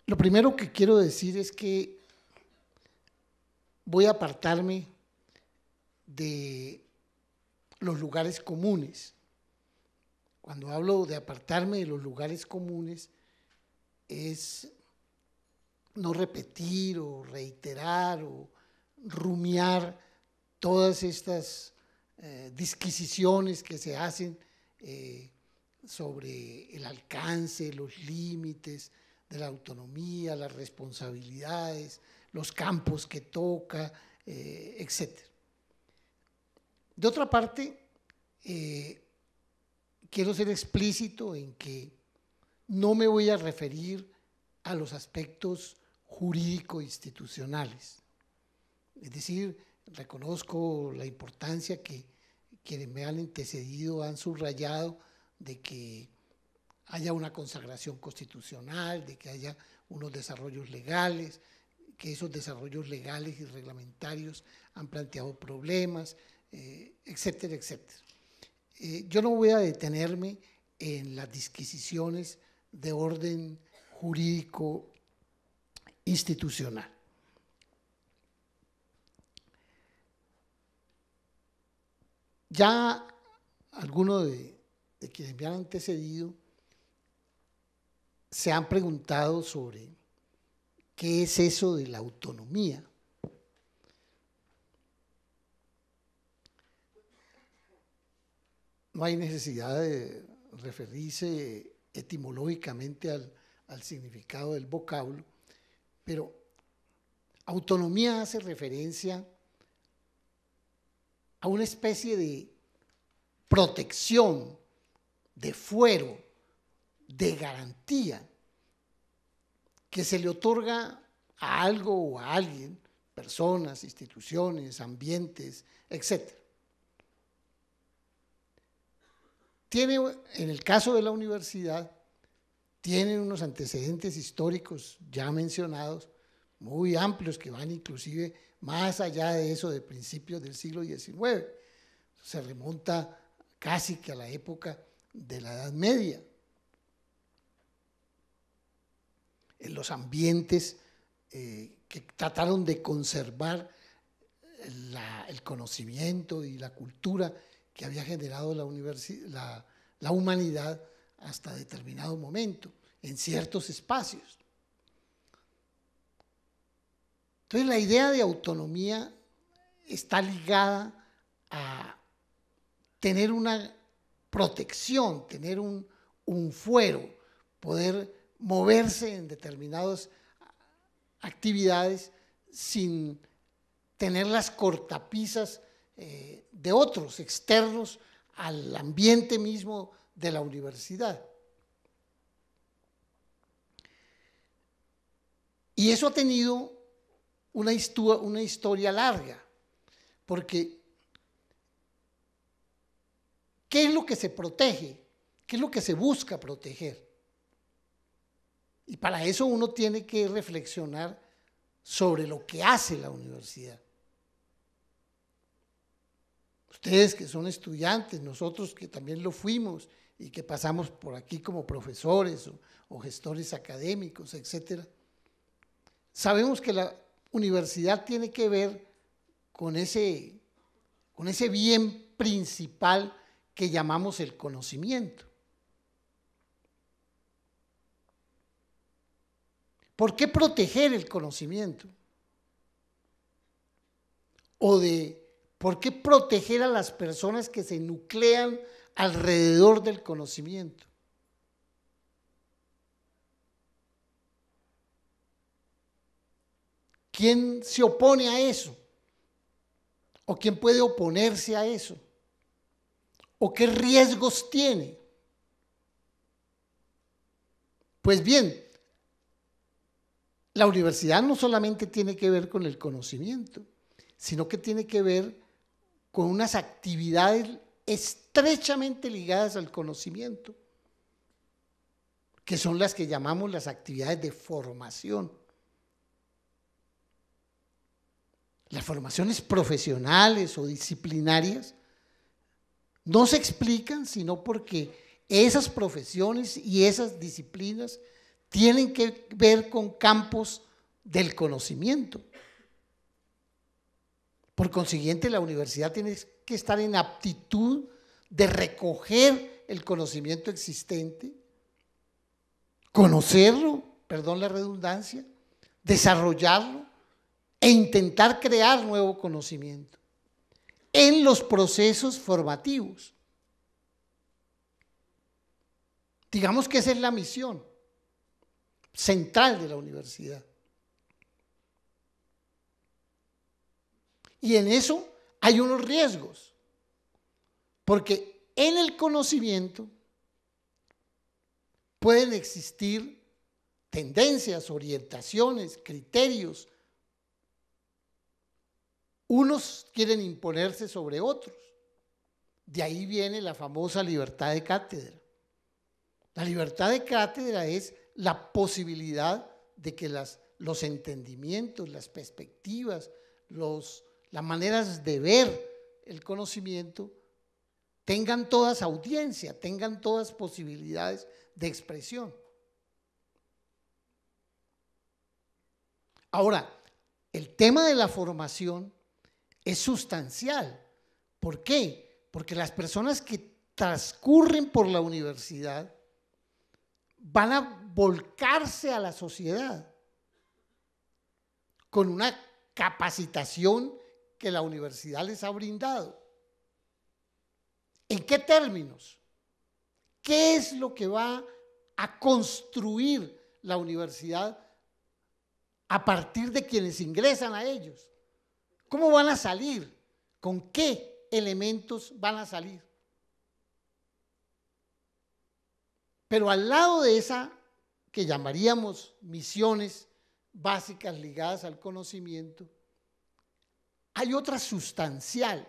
Lo primero que quiero decir es que voy a apartarme de los lugares comunes. Cuando hablo de apartarme de los lugares comunes, es no repetir o reiterar o rumiar todas estas disquisiciones que se hacen sobre el alcance, los límites de la autonomía, las responsabilidades, los campos que toca, etc. De otra parte, quiero ser explícito en que no me voy a referir a los aspectos jurídico-institucionales. Es decir, reconozco la importancia que quienes me han antecedido han subrayado de que haya una consagración constitucional, de que haya unos desarrollos legales, que esos desarrollos legales y reglamentarios han planteado problemas, etcétera, etcétera. Yo no voy a detenerme en las disquisiciones de orden jurídico institucional. Ya algunos de quienes me han antecedido se han preguntado sobre qué es eso de la autonomía. No hay necesidad de referirse etimológicamente al significado del vocablo, pero autonomía hace referencia a una especie de protección, de fuero, de garantía que se le otorga a algo o a alguien, personas, instituciones, ambientes, etc. Tiene, en el caso de la universidad, tienen unos antecedentes históricos ya mencionados, muy amplios, que van inclusive más allá de eso de principios del siglo XIX. Se remonta casi que a la época de la Edad Media. En los ambientes que trataron de conservar el conocimiento y la cultura que había generado la humanidad hasta determinado momento, en ciertos espacios. Entonces la idea de autonomía está ligada a tener una protección, tener un fuero, poder moverse en determinadas actividades sin tener las cortapisas de otros externos al ambiente mismo de la universidad. Y eso ha tenido una historia larga, porque ¿qué es lo que se protege? ¿Qué es lo que se busca proteger? Y para eso uno tiene que reflexionar sobre lo que hace la universidad. Ustedes que son estudiantes, nosotros que también lo fuimos y que pasamos por aquí como profesores o gestores académicos, etcétera, sabemos que la universidad tiene que ver con ese bien principal que llamamos el conocimiento. ¿Por qué proteger el conocimiento? ¿Por qué proteger a las personas que se nuclean alrededor del conocimiento? ¿Quién se opone a eso? ¿O quién puede oponerse a eso? ¿O qué riesgos tiene? Pues bien, la universidad no solamente tiene que ver con el conocimiento, sino que tiene que ver con unas actividades estrechamente ligadas al conocimiento, que son las que llamamos las actividades de formación. Las formaciones profesionales o disciplinarias no se explican sino porque esas profesiones y esas disciplinas tienen que ver con campos del conocimiento. Por consiguiente, la universidad tiene que estar en aptitud de recoger el conocimiento existente, conocerlo, perdón la redundancia, desarrollarlo e intentar crear nuevo conocimiento en los procesos formativos. Digamos que esa es la misión central de la universidad. Y en eso hay unos riesgos, porque en el conocimiento pueden existir tendencias, orientaciones, criterios. Unos quieren imponerse sobre otros. De ahí viene la famosa libertad de cátedra. La libertad de cátedra es la posibilidad de que los entendimientos, las perspectivas, las maneras de ver el conocimiento tengan todas audiencia, tengan todas posibilidades de expresión. Ahora, el tema de la formación es sustancial. ¿Por qué? Porque las personas que transcurren por la universidad van a volcarse a la sociedad con una capacitación que la universidad les ha brindado. ¿En qué términos? ¿Qué es lo que va a construir la universidad a partir de quienes ingresan a ellos? ¿Cómo van a salir? ¿Con qué elementos van a salir? Pero al lado de esa que llamaríamos misiones básicas ligadas al conocimiento, hay otra sustancial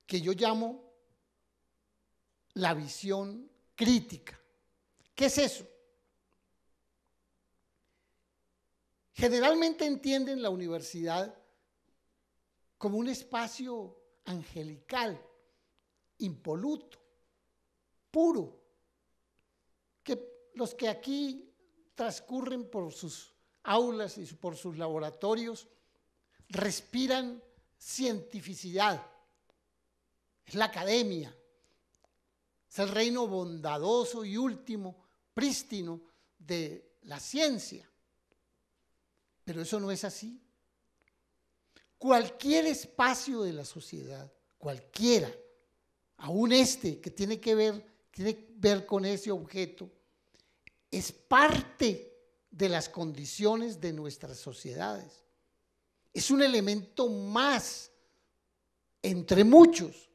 que yo llamo la visión crítica. ¿Qué es eso? Generalmente entienden la universidad como un espacio angelical, impoluto, puro, que los que aquí transcurren por sus aulas y por sus laboratorios respiran cientificidad, es la academia, es el reino bondadoso y último, prístino de la ciencia. Pero eso no es así. Cualquier espacio de la sociedad, cualquiera, aún este que tiene que ver con ese objeto, es parte de las condiciones de nuestras sociedades. Es un elemento más, entre muchos,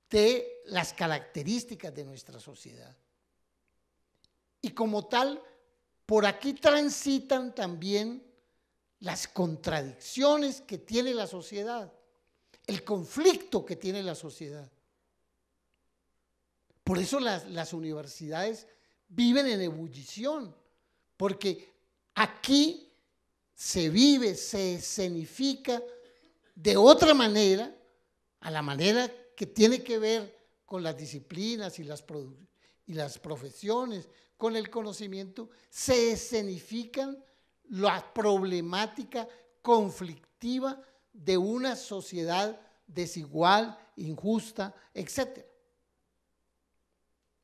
de las características de nuestra sociedad. Y como tal, por aquí transitan también las contradicciones que tiene la sociedad, el conflicto que tiene la sociedad. Por eso las universidades viven en ebullición, porque aquí se vive, se escenifica de otra manera, a la manera que tiene que ver con las disciplinas y las profesiones, con el conocimiento, se escenifican la problemática conflictiva de una sociedad desigual, injusta, etc.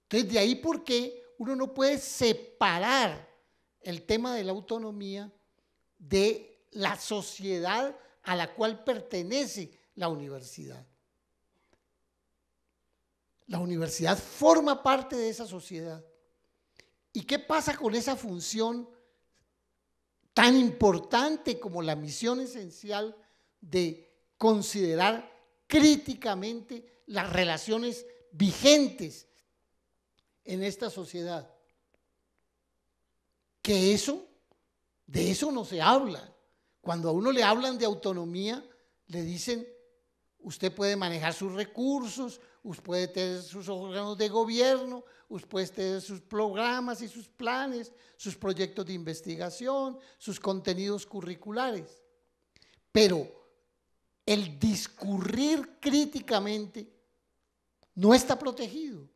Entonces, de ahí por qué uno no puede separar el tema de la autonomía de la sociedad a la cual pertenece la universidad. La universidad forma parte de esa sociedad. ¿Y qué pasa con esa función tan importante como la misión esencial de considerar críticamente las relaciones vigentes en esta sociedad? Que de eso no se habla. Cuando a uno le hablan de autonomía, le dicen, usted puede manejar sus recursos, usted puede tener sus órganos de gobierno, usted puede tener sus programas y sus planes, sus proyectos de investigación, sus contenidos curriculares. Pero el discurrir críticamente no está protegido.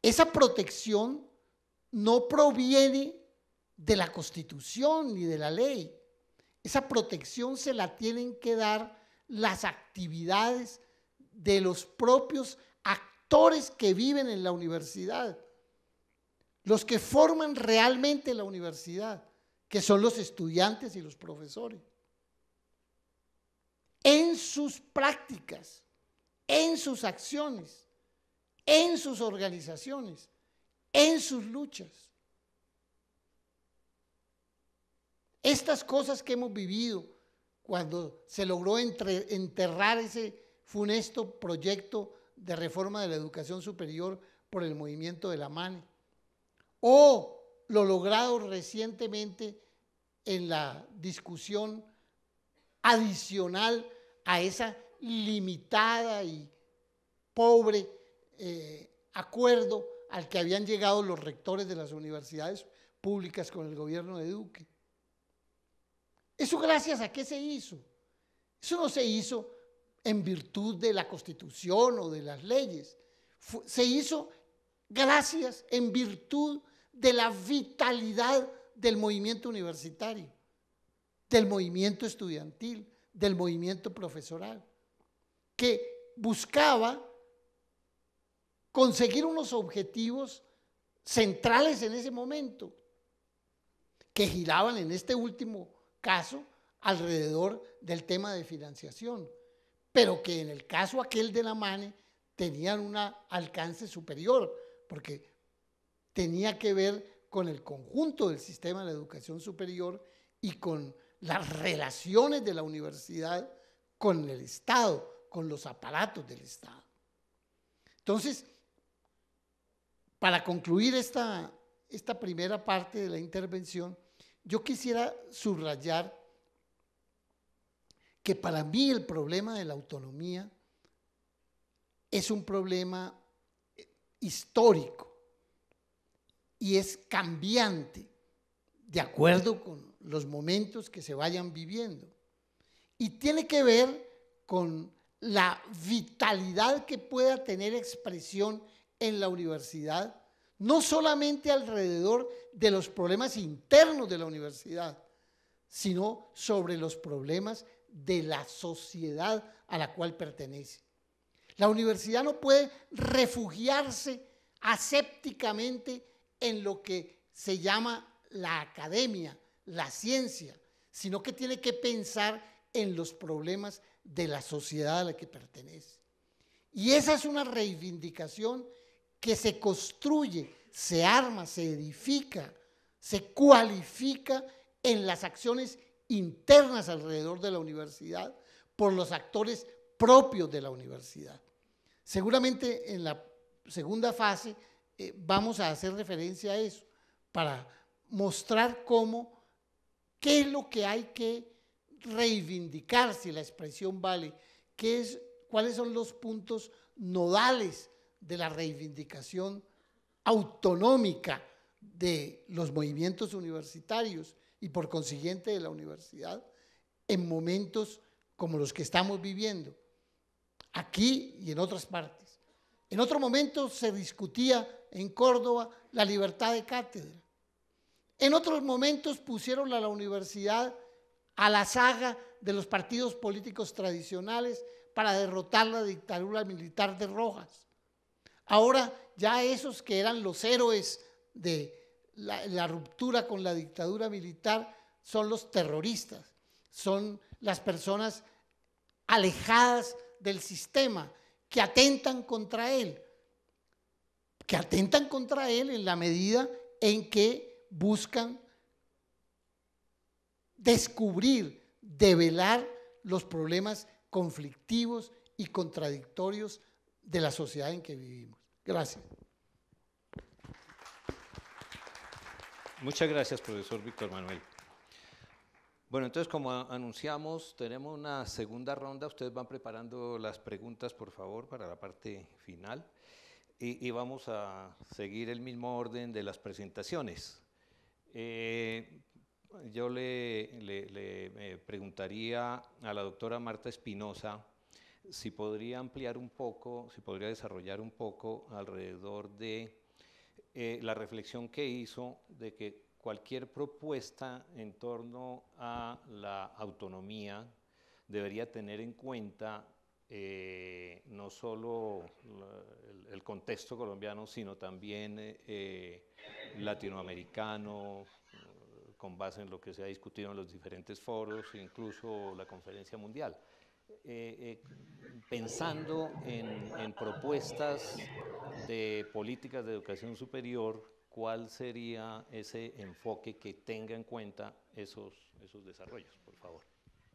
Esa protección no proviene de la Constitución ni de la ley. Esa protección se la tienen que dar las actividades de los propios actores que viven en la universidad, los que forman realmente la universidad, que son los estudiantes y los profesores. En sus prácticas, en sus acciones, en sus organizaciones, en sus luchas. Estas cosas que hemos vivido cuando se logró enterrar ese funesto proyecto de reforma de la educación superior por el movimiento de la MANE, o lo logrado recientemente en la discusión adicional a esa limitada y pobre acuerdo al que habían llegado los rectores de las universidades públicas con el gobierno de Duque. ¿Eso gracias a qué se hizo? Eso no se hizo en virtud de la Constitución o de las leyes. Se hizo gracias en virtud de la vitalidad del movimiento universitario, del movimiento estudiantil, del movimiento profesoral, que buscaba conseguir unos objetivos centrales en ese momento, que giraban en este último caso alrededor del tema de financiación, pero que en el caso aquel de la MANE tenían un alcance superior, porque tenía que ver con el conjunto del sistema de la educación superior y con las relaciones de la universidad con el Estado, con los aparatos del Estado. Entonces, para concluir esta primera parte de la intervención, yo quisiera subrayar que para mí el problema de la autonomía es un problema histórico y es cambiante de acuerdo con los momentos que se vayan viviendo. Y tiene que ver con la vitalidad que pueda tener expresión en la universidad, no solamente alrededor de los problemas internos de la universidad, sino sobre los problemas de la sociedad a la cual pertenece. La universidad no puede refugiarse asépticamente en lo que se llama la academia, la ciencia, sino que tiene que pensar en los problemas de la sociedad a la que pertenece. Y esa es una reivindicación que se construye, se arma, se edifica, se cualifica en las acciones internas alrededor de la universidad por los actores propios de la universidad. Seguramente en la segunda fase vamos a hacer referencia a eso para mostrar qué es lo que hay que reivindicar, si la expresión vale, cuáles son los puntos nodales de la reivindicación autonómica de los movimientos universitarios y por consiguiente de la universidad en momentos como los que estamos viviendo, aquí y en otras partes. En otro momento se discutía en Córdoba la libertad de cátedra. En otros momentos pusieron a la universidad a la saga de los partidos políticos tradicionales para derrotar la dictadura militar de Rojas. Ahora ya esos que eran los héroes de la ruptura con la dictadura militar son los terroristas, son las personas alejadas del sistema que atentan contra él en la medida en que buscan descubrir, develar los problemas conflictivos y contradictorios de la sociedad en que vivimos. Gracias. Muchas gracias, profesor Víctor Manuel. Bueno, entonces, como anunciamos, tenemos una segunda ronda. Ustedes van preparando las preguntas, por favor, para la parte final. Y vamos a seguir el mismo orden de las presentaciones. Yo le preguntaría a la doctora Marta Espinosa si podría ampliar un poco, si podría desarrollar un poco alrededor de la reflexión que hizo de que cualquier propuesta en torno a la autonomía debería tener en cuenta no solo el contexto colombiano, sino también latinoamericano, con base en lo que se ha discutido en los diferentes foros, incluso la Conferencia Mundial. Pensando en propuestas de políticas de educación superior, ¿cuál sería ese enfoque que tenga en cuenta esos desarrollos, por favor?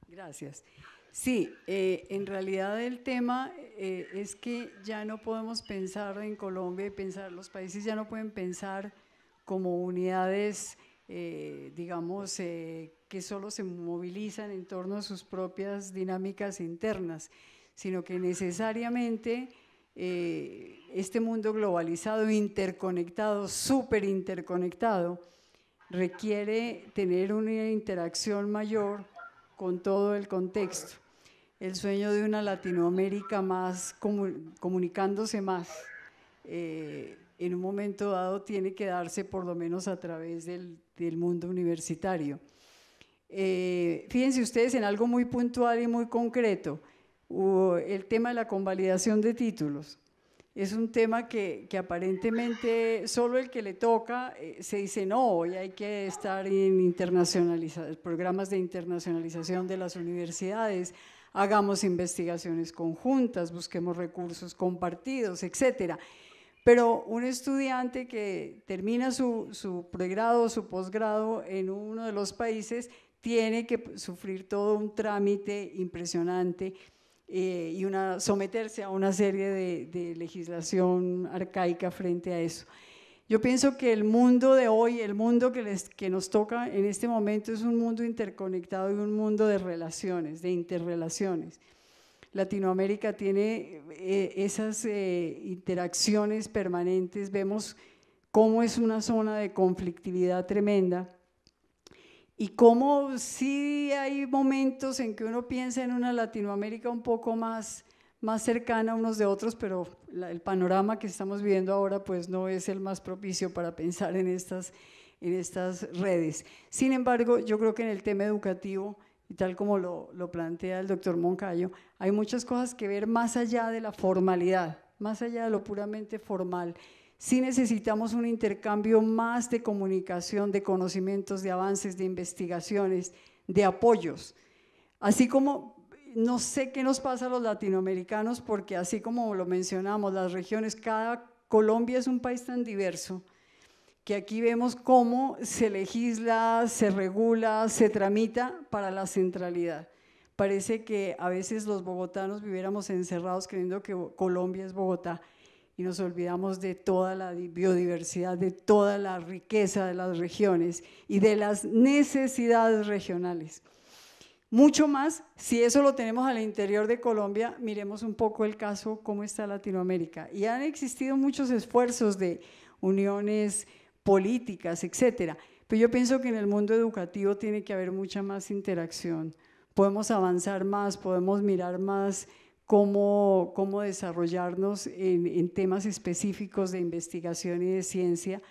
Gracias. Sí, en realidad el tema es que ya no podemos pensar en Colombia y los países ya no pueden pensar como unidades, digamos, que solo se movilizan en torno a sus propias dinámicas internas, sino que necesariamente este mundo globalizado, interconectado, súper interconectado, requiere tener una interacción mayor con todo el contexto. El sueño de una Latinoamérica más comunicándose más, en un momento dado tiene que darse por lo menos a través del mundo universitario. Fíjense ustedes en algo muy puntual y muy concreto, el tema de la convalidación de títulos. Es un tema que aparentemente solo el que le toca se dice no, hoy hay que estar en programas de internacionalización de las universidades, hagamos investigaciones conjuntas, busquemos recursos compartidos, etcétera. Pero un estudiante que termina su pregrado o su posgrado en uno de los países tiene que sufrir todo un trámite impresionante y someterse a una serie de legislación arcaica frente a eso. Yo pienso que el mundo de hoy, el mundo que nos toca en este momento es un mundo interconectado y un mundo de relaciones, de interrelaciones. Latinoamérica tiene esas interacciones permanentes, vemos cómo es una zona de conflictividad tremenda y cómo sí hay momentos en que uno piensa en una Latinoamérica un poco más cercana unos de otros, pero el panorama que estamos viviendo ahora pues no es el más propicio para pensar en estas redes. Sin embargo, yo creo que en el tema educativo y tal como lo plantea el doctor Moncayo, hay muchas cosas que ver más allá de la formalidad, más allá de lo puramente formal. Sí necesitamos un intercambio más de comunicación, de conocimientos, de avances, de investigaciones, de apoyos. Así como, no sé qué nos pasa a los latinoamericanos, porque así como lo mencionamos, las regiones, Colombia es un país tan diverso, que aquí vemos cómo se legisla, se regula, se tramita para la centralidad. Parece que a veces los bogotanos viviéramos encerrados creyendo que Colombia es Bogotá, y nos olvidamos de toda la biodiversidad, de toda la riqueza de las regiones y de las necesidades regionales. Mucho más, si eso lo tenemos al interior de Colombia, miremos un poco el caso, cómo está Latinoamérica. Y han existido muchos esfuerzos de uniones políticas, etcétera, pero yo pienso que en el mundo educativo tiene que haber mucha más interacción. Podemos avanzar más, podemos mirar más cómo desarrollarnos en temas específicos de investigación y de ciencia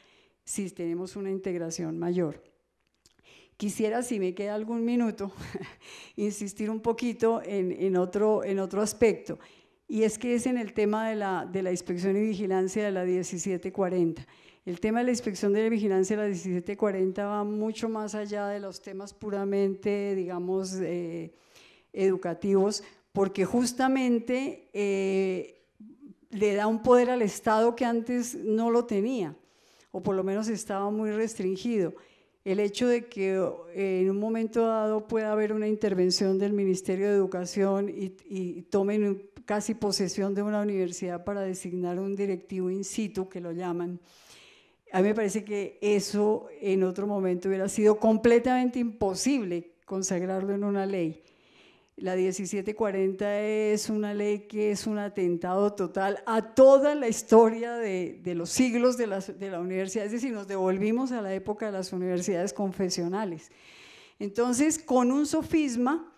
si tenemos una integración mayor. Quisiera, si me queda algún minuto, insistir un poquito en otro aspecto, y es que es en el tema de la inspección y vigilancia de la 1740. El tema de la inspección de la vigilancia de la 1740 va mucho más allá de los temas puramente, digamos, educativos, porque justamente le da un poder al Estado que antes no lo tenía, o por lo menos estaba muy restringido. El hecho de que en un momento dado pueda haber una intervención del Ministerio de Educación y tomen casi posesión de una universidad para designar un directivo in situ, que lo llaman, a mí me parece que eso en otro momento hubiera sido completamente imposible consagrarlo en una ley. La 1740 es una ley que es un atentado total a toda la historia de los siglos de la universidad, es decir, nos devolvimos a la época de las universidades confesionales. Entonces, con un sofisma,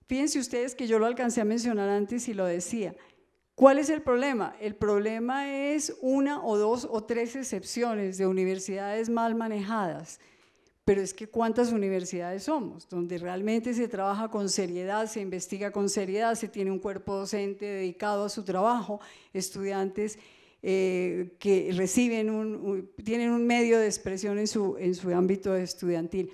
fíjense ustedes que yo lo alcancé a mencionar antes y lo decía, ¿cuál es el problema? El problema es una o dos o tres excepciones de universidades mal manejadas. Pero es que ¿cuántas universidades somos? Donde realmente se trabaja con seriedad, se investiga con seriedad, se tiene un cuerpo docente dedicado a su trabajo, estudiantes que tienen un medio de expresión en su ámbito estudiantil.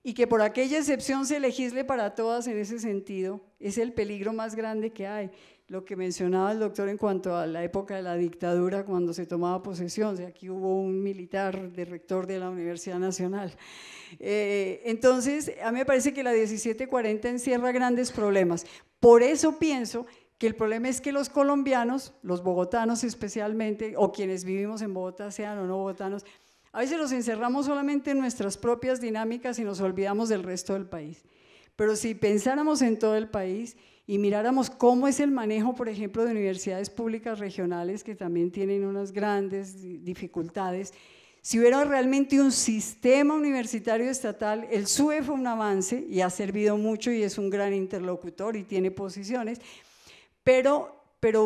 Y que por aquella excepción se legisle para todas en ese sentido, es el peligro más grande que hay. Lo que mencionaba el doctor en cuanto a la época de la dictadura, cuando se tomaba posesión, o sea, aquí hubo un militar de rector de la Universidad Nacional. Entonces, a mí me parece que la 1740 encierra grandes problemas. Por eso pienso que el problema es que los colombianos, los bogotanos especialmente, o quienes vivimos en Bogotá, sean o no bogotanos, a veces nos encerramos solamente en nuestras propias dinámicas y nos olvidamos del resto del país. Pero si pensáramos en todo el país y miráramos cómo es el manejo, por ejemplo, de universidades públicas regionales, que también tienen unas grandes dificultades, si hubiera realmente un sistema universitario estatal, el SUE fue un avance y ha servido mucho y es un gran interlocutor y tiene posiciones, pero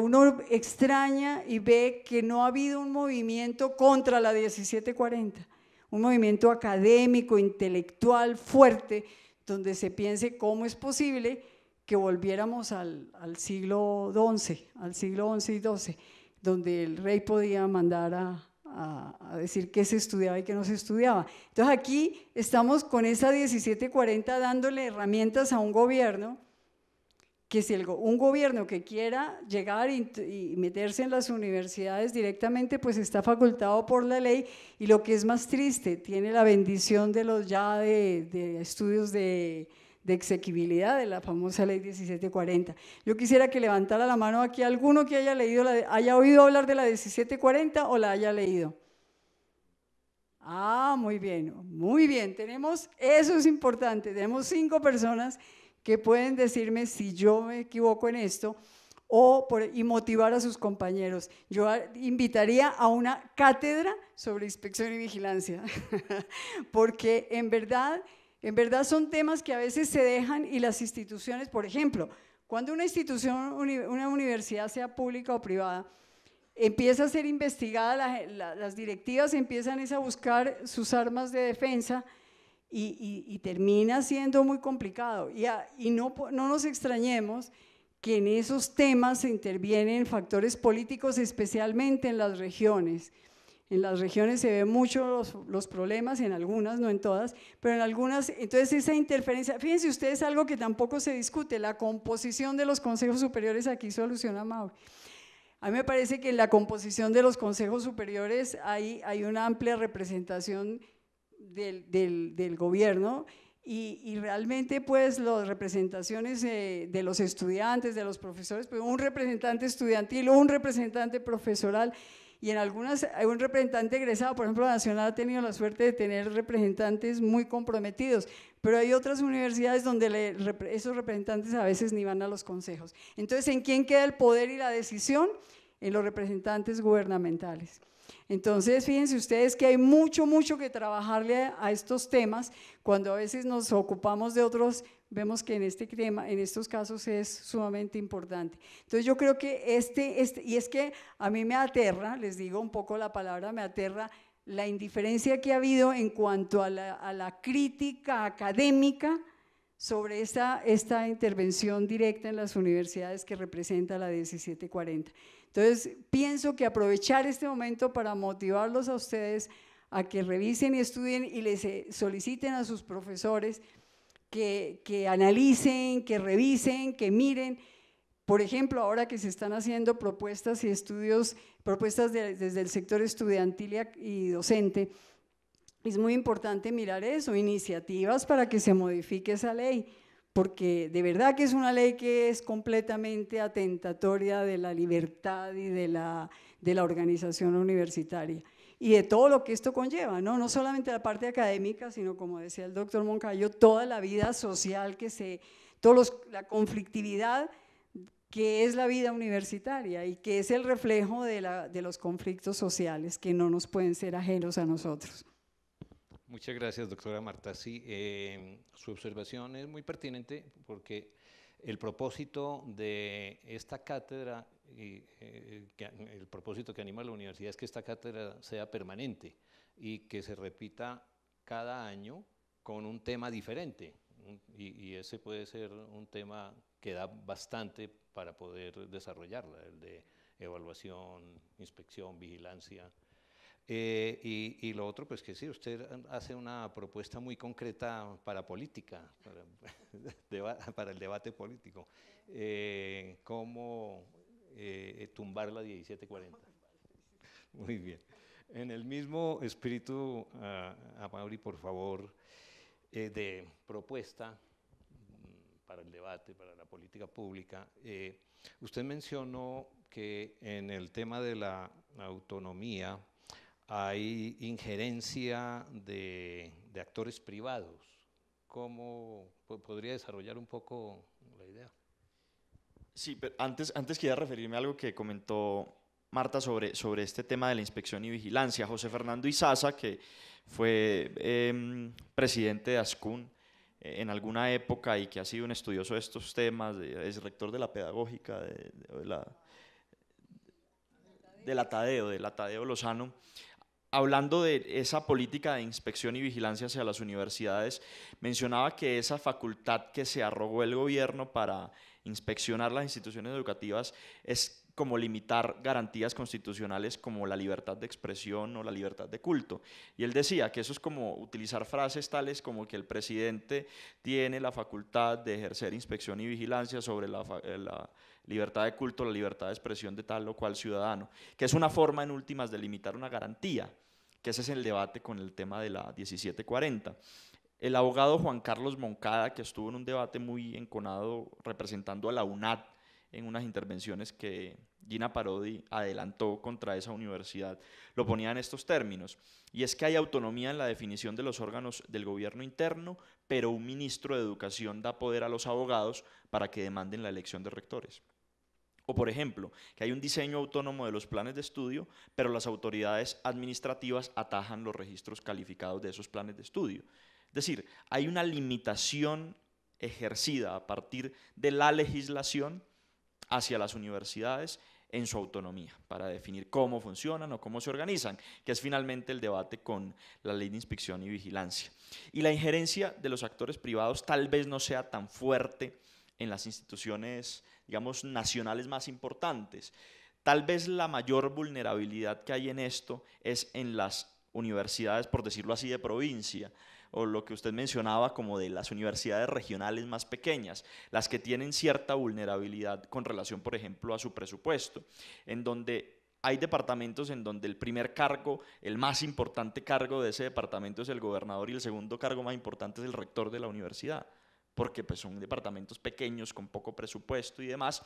uno extraña y ve que no ha habido un movimiento contra la 1740, un movimiento académico, intelectual, fuerte, donde se piense cómo es posible que volviéramos al siglo XI, al siglo XI y XII, donde el rey podía mandar a decir qué se estudiaba y qué no se estudiaba. Entonces aquí estamos con esa 1740 dándole herramientas a un gobierno, que si un gobierno que quiera llegar y meterse en las universidades directamente, pues está facultado por la ley, y lo que es más triste, tiene la bendición de los de estudios de exequibilidad de la famosa ley 1740. Yo quisiera que levantara la mano aquí alguno que haya oído hablar de la 1740 o la haya leído. Ah, muy bien, eso es importante, tenemos 5 personas que pueden decirme si yo me equivoco en esto y motivar a sus compañeros. Yo invitaría a una cátedra sobre inspección y vigilancia, porque en verdad son temas que a veces se dejan, y las instituciones, por ejemplo, cuando una institución, una universidad, sea pública o privada, empieza a ser investigada, las directivas empiezan a buscar sus armas de defensa, y termina siendo muy complicado. Y no nos extrañemos que en esos temas se intervienen factores políticos, especialmente en las regiones. En las regiones se ven mucho los problemas, en algunas, no en todas, pero en algunas, entonces esa interferencia, fíjense ustedes algo que tampoco se discute, la composición de los consejos superiores, aquí hizo alusión a Mauri. A mí me parece que en la composición de los consejos superiores hay una amplia representación del gobierno y realmente pues las representaciones de los estudiantes, de los profesores, pues un representante estudiantil, un representante profesoral y en algunas hay un representante egresado, por ejemplo la Nacional ha tenido la suerte de tener representantes muy comprometidos, pero hay otras universidades donde esos representantes a veces ni van a los consejos. Entonces, ¿en quién queda el poder y la decisión? En los representantes gubernamentales. Entonces, fíjense ustedes que hay mucho que trabajarle a estos temas, cuando a veces nos ocupamos de otros, vemos que en este tema, en estos casos es sumamente importante. Entonces yo creo que y es que a mí me aterra, les digo un poco la palabra, me aterra la indiferencia que ha habido en cuanto a la crítica académica sobre esta intervención directa en las universidades que representa la 1740. Entonces, pienso que aprovechar este momento para motivarlos a ustedes a que revisen y estudien y les soliciten a sus profesores que analicen, que revisen, que miren. Por ejemplo, ahora que se están haciendo propuestas y estudios, propuestas desde el sector estudiantil y docente, es muy importante mirar eso, iniciativas para que se modifique esa ley, porque de verdad que es una ley que es completamente atentatoria de la libertad y de la organización universitaria y de todo lo que esto conlleva, no solamente la parte académica, sino como decía el doctor Moncayo, toda la vida social, la conflictividad que es la vida universitaria y que es el reflejo de los conflictos sociales que no nos pueden ser ajenos a nosotros. Muchas gracias, doctora Marta. Sí, su observación es muy pertinente porque el propósito de esta cátedra, el propósito que anima a la universidad es que esta cátedra sea permanente y que se repita cada año con un tema diferente. Y ese puede ser un tema que da bastante para poder desarrollarla, el de evaluación, inspección, vigilancia. Y lo otro, pues que sí, usted hace una propuesta muy concreta para política, para el debate político. ¿Cómo tumbar la 1740? Muy bien. En el mismo espíritu, a Mauri, por favor, de propuesta para el debate, para la política pública. Usted mencionó que en el tema de la autonomía hay injerencia de actores privados. ¿Cómo podría desarrollar un poco la idea? Sí, pero antes quería referirme a algo que comentó Marta sobre este tema de la inspección y vigilancia. José Fernando Izaza, que fue presidente de ASCUN en alguna época y que ha sido un estudioso de estos temas, es rector de la pedagógica de la Tadeo Lozano, hablando de esa política de inspección y vigilancia hacia las universidades, mencionaba que esa facultad que se arrogó el gobierno para inspeccionar las instituciones educativas es como limitar garantías constitucionales como la libertad de expresión o la libertad de culto. Y él decía que eso es como utilizar frases tales como que el presidente tiene la facultad de ejercer inspección y vigilancia sobre la libertad de culto, la libertad de expresión de tal o cual ciudadano, que es una forma en últimas de limitar una garantía, que ese es el debate con el tema de la 1740. El abogado Juan Carlos Moncada, que estuvo en un debate muy enconado representando a la UNAD en unas intervenciones que Gina Parodi adelantó contra esa universidad, lo ponía en estos términos, y es que hay autonomía en la definición de los órganos del gobierno interno, pero un ministro de Educación da poder a los abogados para que demanden la elección de rectores. O, por ejemplo, que hay un diseño autónomo de los planes de estudio, pero las autoridades administrativas atajan los registros calificados de esos planes de estudio. Es decir, hay una limitación ejercida a partir de la legislación hacia las universidades en su autonomía, para definir cómo funcionan o cómo se organizan, que es finalmente el debate con la ley de inspección y vigilancia. Y la injerencia de los actores privados tal vez no sea tan fuerte en las instituciones, digamos, nacionales más importantes. Tal vez la mayor vulnerabilidad que hay en esto es en las universidades, por decirlo así, de provincia, o lo que usted mencionaba como de las universidades regionales más pequeñas, las que tienen cierta vulnerabilidad con relación, por ejemplo, a su presupuesto, en donde hay departamentos en donde el primer cargo, el más importante cargo de ese departamento es el gobernador y el segundo cargo más importante es el rector de la universidad, porque pues, son departamentos pequeños con poco presupuesto y demás,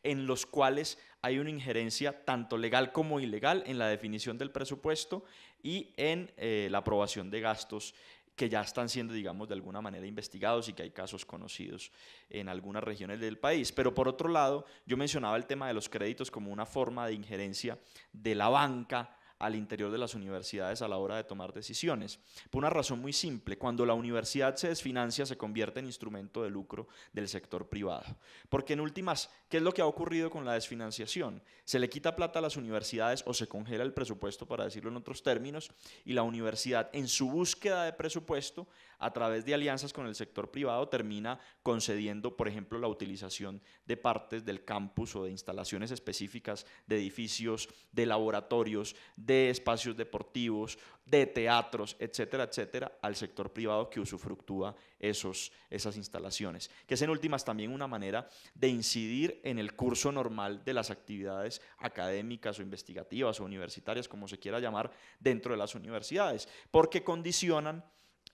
en los cuales hay una injerencia tanto legal como ilegal en la definición del presupuesto y en la aprobación de gastos que ya están siendo, digamos, de alguna manera investigados y que hay casos conocidos en algunas regiones del país. Pero por otro lado, yo mencionaba el tema de los créditos como una forma de injerencia de la banca al interior de las universidades a la hora de tomar decisiones. Por una razón muy simple, cuando la universidad se desfinancia se convierte en instrumento de lucro del sector privado. Porque en últimas, ¿qué es lo que ha ocurrido con la desfinanciación? Se le quita plata a las universidades o se congela el presupuesto, para decirlo en otros términos, y la universidad en su búsqueda de presupuesto, a través de alianzas con el sector privado, termina concediendo, por ejemplo, la utilización de partes del campus o de instalaciones específicas de edificios, de laboratorios, de espacios deportivos, de teatros, etcétera, etcétera, al sector privado que usufructúa esas instalaciones, que es en últimas también una manera de incidir en el curso normal de las actividades académicas o investigativas o universitarias, como se quiera llamar, dentro de las universidades, porque condicionan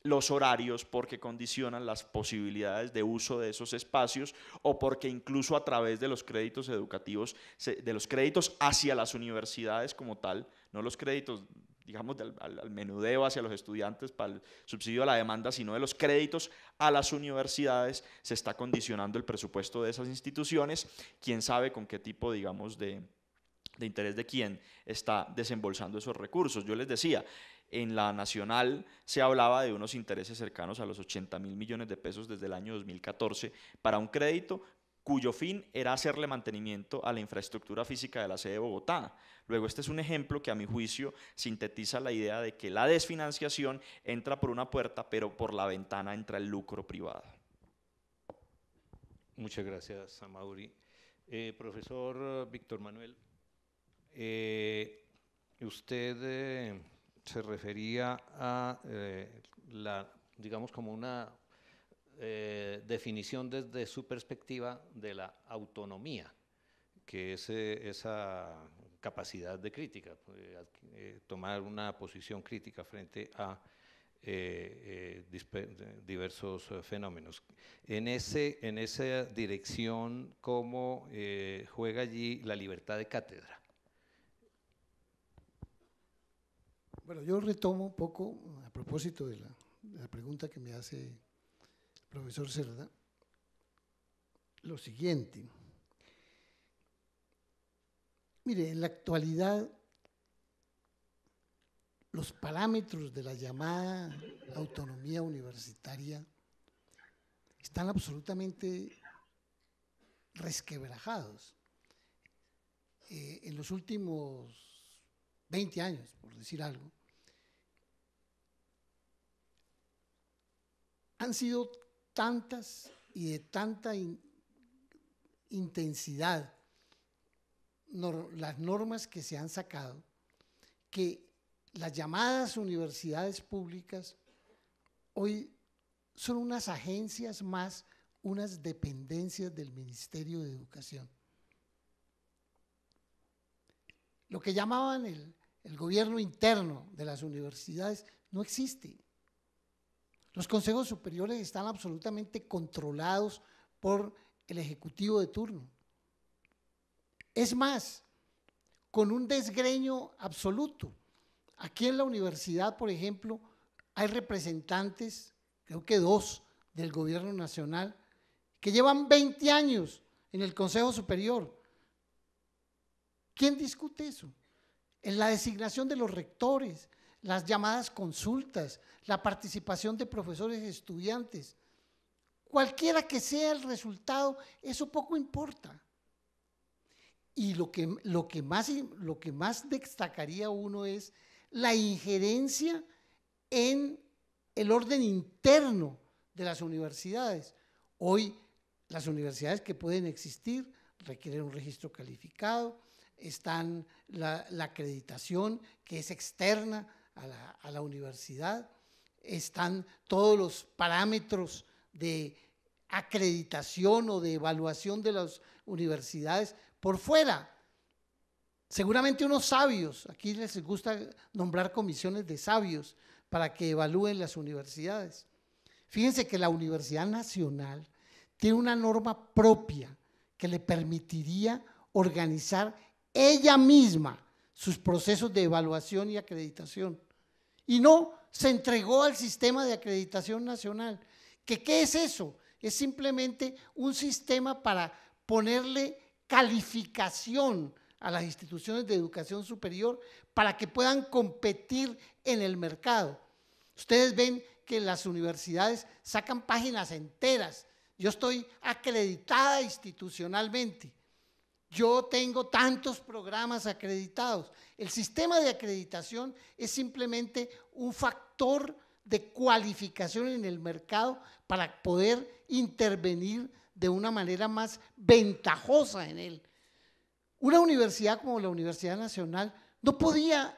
los horarios, porque condicionan las posibilidades de uso de esos espacios o porque incluso a través de los créditos educativos, de los créditos hacia las universidades como tal, no los créditos, digamos, al menudeo hacia los estudiantes para el subsidio a la demanda, sino de los créditos a las universidades, se está condicionando el presupuesto de esas instituciones, quién sabe con qué tipo, digamos, de interés de quién está desembolsando esos recursos. Yo les decía, en la nacional se hablaba de unos intereses cercanos a los 80.000 millones de pesos desde el año 2014 para un crédito cuyo fin era hacerle mantenimiento a la infraestructura física de la sede de Bogotá. Luego, este es un ejemplo que a mi juicio sintetiza la idea de que la desfinanciación entra por una puerta, pero por la ventana entra el lucro privado. Muchas gracias, Amaury. Profesor Víctor Manuel, usted se refería a digamos, como una definición desde su perspectiva de la autonomía, que es esa capacidad de crítica, tomar una posición crítica frente a diversos fenómenos. En esa dirección, ¿cómo juega allí la libertad de cátedra? Bueno, yo retomo un poco, a propósito de la pregunta que me hace el profesor Cerda, lo siguiente. Mire, en la actualidad, los parámetros de la llamada autonomía universitaria están absolutamente resquebrajados. En los últimos 20 años, por decir algo, han sido tantas y de tanta intensidad las normas que se han sacado, que las llamadas universidades públicas hoy son unas agencias más, unas dependencias del Ministerio de Educación. Lo que llamaban el gobierno interno de las universidades no existe. Los consejos superiores están absolutamente controlados por el ejecutivo de turno. Es más, con un desgreño absoluto. Aquí en la universidad, por ejemplo, hay representantes, creo que 2 del gobierno nacional, que llevan 20 años en el Consejo Superior. ¿Quién discute eso? En la designación de los rectores, las llamadas consultas, la participación de profesores y estudiantes. Cualquiera que sea el resultado, eso poco importa. Y lo que más destacaría uno es la injerencia en el orden interno de las universidades. Hoy las universidades que pueden existir requieren un registro calificado, están la acreditación que es externa a la universidad, están todos los parámetros de acreditación o de evaluación de las universidades por fuera. Seguramente unos sabios, aquí les gusta nombrar comisiones de sabios para que evalúen las universidades. Fíjense que la Universidad Nacional tiene una norma propia que le permitiría organizar ella misma sus procesos de evaluación y acreditación. Y no se entregó al sistema de acreditación nacional. ¿Qué es eso? Es simplemente un sistema para ponerle calificación a las instituciones de educación superior para que puedan competir en el mercado. Ustedes ven que las universidades sacan páginas enteras. Yo estoy acreditada institucionalmente. Yo tengo tantos programas acreditados. El sistema de acreditación es simplemente un factor de cualificación en el mercado para poder intervenir de una manera más ventajosa en él. Una universidad como la Universidad Nacional no podía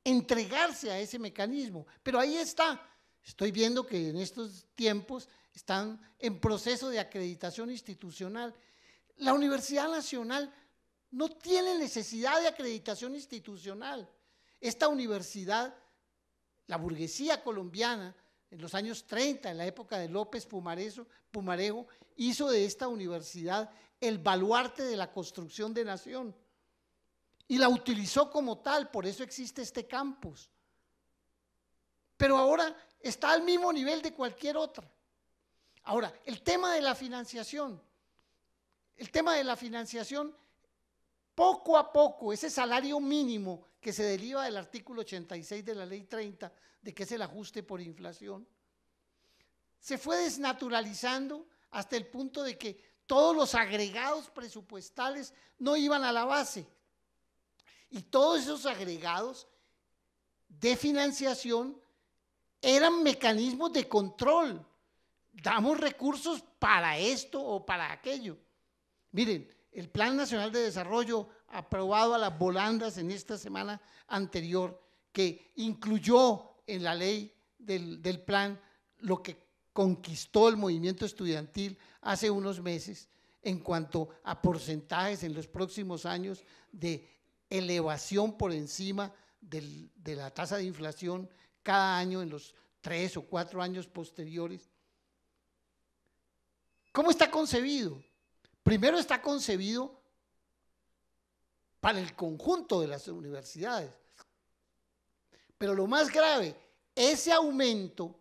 entregarse a ese mecanismo, pero ahí está. Estoy viendo que en estos tiempos están en proceso de acreditación institucional. La Universidad Nacional no tiene necesidad de acreditación institucional. Esta universidad, la burguesía colombiana, en los años 30, en la época de López Pumarejo, hizo de esta universidad el baluarte de la construcción de nación y la utilizó como tal, por eso existe este campus. Pero ahora está al mismo nivel de cualquier otra. Ahora, el tema de la financiación. Poco a poco, ese salario mínimo que se deriva del artículo 86 de la ley 30, de que es el ajuste por inflación, se fue desnaturalizando hasta el punto de que todos los agregados presupuestales no iban a la base. Y todos esos agregados de financiación eran mecanismos de control. Damos recursos para esto o para aquello. Miren, el Plan Nacional de Desarrollo aprobado a las volandas en esta semana anterior, que incluyó en la ley del plan lo que conquistó el movimiento estudiantil hace unos meses en cuanto a porcentajes en los próximos años de elevación por encima de la tasa de inflación cada año en los 3 o 4 años posteriores. ¿Cómo está concebido? Primero está concebido para el conjunto de las universidades. Pero lo más grave, ese aumento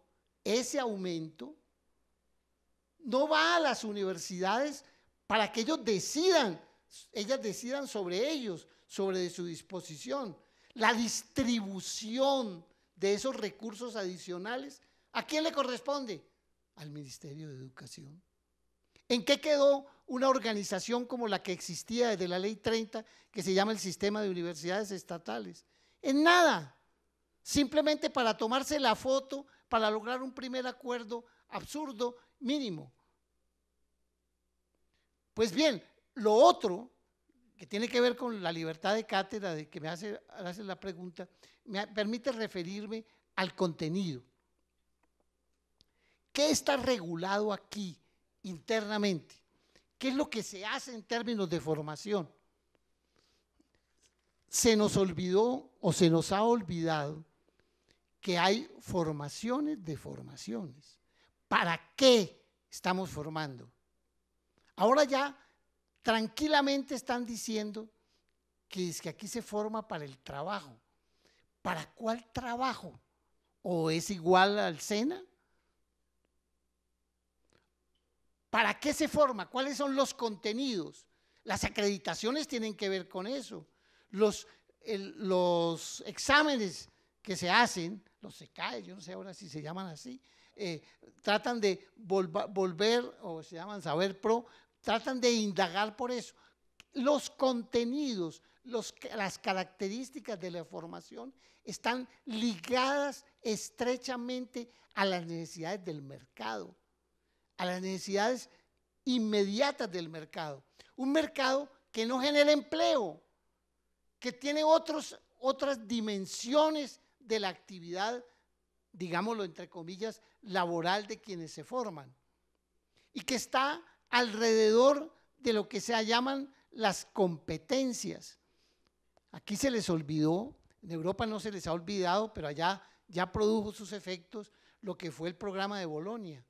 no va a las universidades para que ellas decidan sobre ellos, sobre su disposición. La distribución de esos recursos adicionales, ¿a quién le corresponde? Al Ministerio de Educación. ¿En qué quedó una organización como la que existía desde la ley 30, que se llama el Sistema de Universidades Estatales? En nada, simplemente para tomarse la foto, para lograr un primer acuerdo absurdo, mínimo. Pues bien, lo otro, que tiene que ver con la libertad de cátedra, de que me hace la pregunta, me permite referirme al contenido. ¿Qué está regulado aquí internamente? ¿Qué es lo que se hace en términos de formación? Se nos olvidó o se nos ha olvidado que hay formaciones de formaciones. ¿Para qué estamos formando? Ahora ya tranquilamente están diciendo que es que aquí se forma para el trabajo. ¿Para cuál trabajo? ¿O es igual al SENA? ¿Para qué se forma? ¿Cuáles son los contenidos? Las acreditaciones tienen que ver con eso. Los exámenes que se hacen, los SECAE, yo no sé ahora si se llaman así, tratan de volver, o se llaman Saber Pro, tratan de indagar por eso. los contenidos, las características de la formación están ligadas estrechamente a las necesidades del mercado, a las necesidades inmediatas del mercado. Un mercado que no genera empleo, que tiene otras dimensiones de la actividad, digámoslo entre comillas, laboral de quienes se forman, y que está alrededor de lo que se llaman las competencias. Aquí se les olvidó, en Europa no se les ha olvidado, pero allá ya produjo sus efectos lo que fue el programa de Bolonia.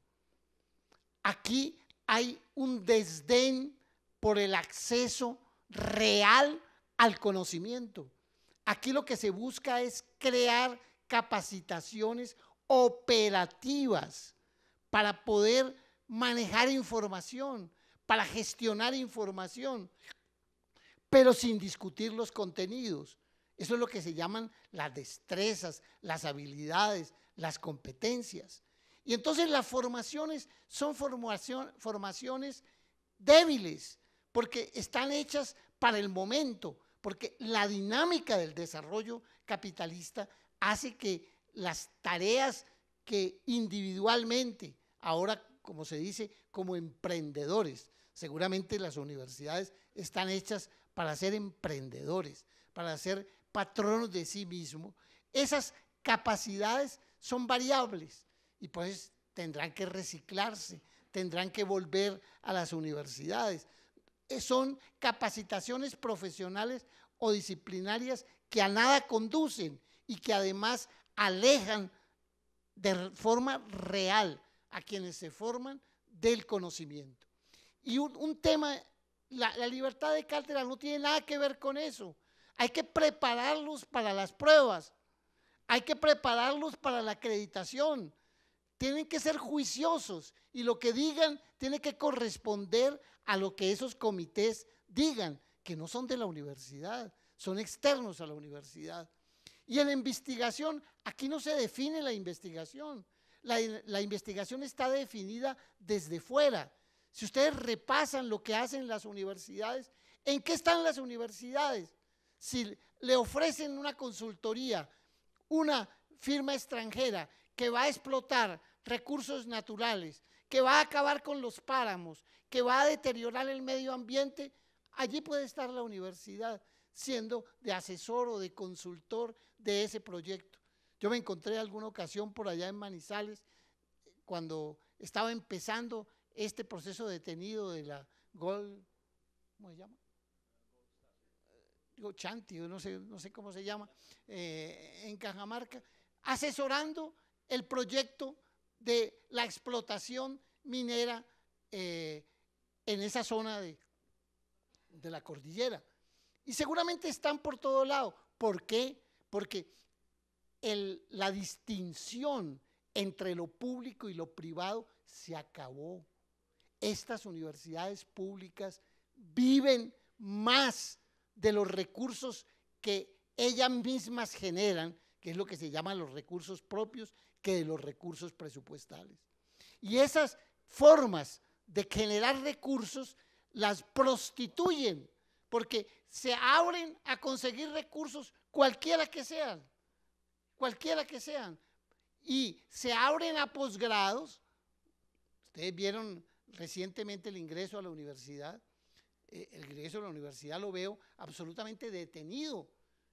Aquí hay un desdén por el acceso real al conocimiento. Aquí lo que se busca es crear capacitaciones operativas para poder manejar información, para gestionar información, pero sin discutir los contenidos. Eso es lo que se llaman las destrezas, las habilidades, las competencias. Y entonces las formaciones son formaciones débiles, porque están hechas para el momento, porque la dinámica del desarrollo capitalista hace que las tareas que individualmente, ahora como se dice, como emprendedores, seguramente las universidades están hechas para ser emprendedores, para ser patronos de sí mismos. Esas capacidades son variables y pues tendrán que reciclarse, tendrán que volver a las universidades. Son capacitaciones profesionales o disciplinarias que a nada conducen y que además alejan de forma real a quienes se forman del conocimiento. Y un tema, la libertad de cátedra no tiene nada que ver con eso. Hay que prepararlos para las pruebas, hay que prepararlos para la acreditación. Tienen que ser juiciosos y lo que digan tiene que corresponder a lo que esos comités digan, que no son de la universidad, son externos a la universidad. Y en la investigación, aquí no se define la investigación. La investigación está definida desde fuera. Si ustedes repasan lo que hacen las universidades, ¿en qué están las universidades? Si le ofrecen una consultoría, una firma extranjera que va a explotar recursos naturales, que va a acabar con los páramos, que va a deteriorar el medio ambiente, allí puede estar la universidad siendo de asesor o de consultor de ese proyecto. Yo me encontré alguna ocasión por allá en Manizales, cuando estaba empezando este proceso detenido de la Gold, ¿cómo se llama? Chanti, no sé cómo se llama, en Cajamarca, asesorando el proyecto de la explotación minera en esa zona de la cordillera. Y seguramente están por todo lado. ¿Por qué? Porque la distinción entre lo público y lo privado se acabó. Estas universidades públicas viven más de los recursos que ellas mismas generan, que es lo que se llaman los recursos propios, que de los recursos presupuestales. Y esas formas de generar recursos las prostituyen, porque se abren a conseguir recursos cualquiera que sean, y se abren a posgrados. Ustedes vieron recientemente el ingreso a la universidad. El ingreso a la universidad lo veo absolutamente detenido.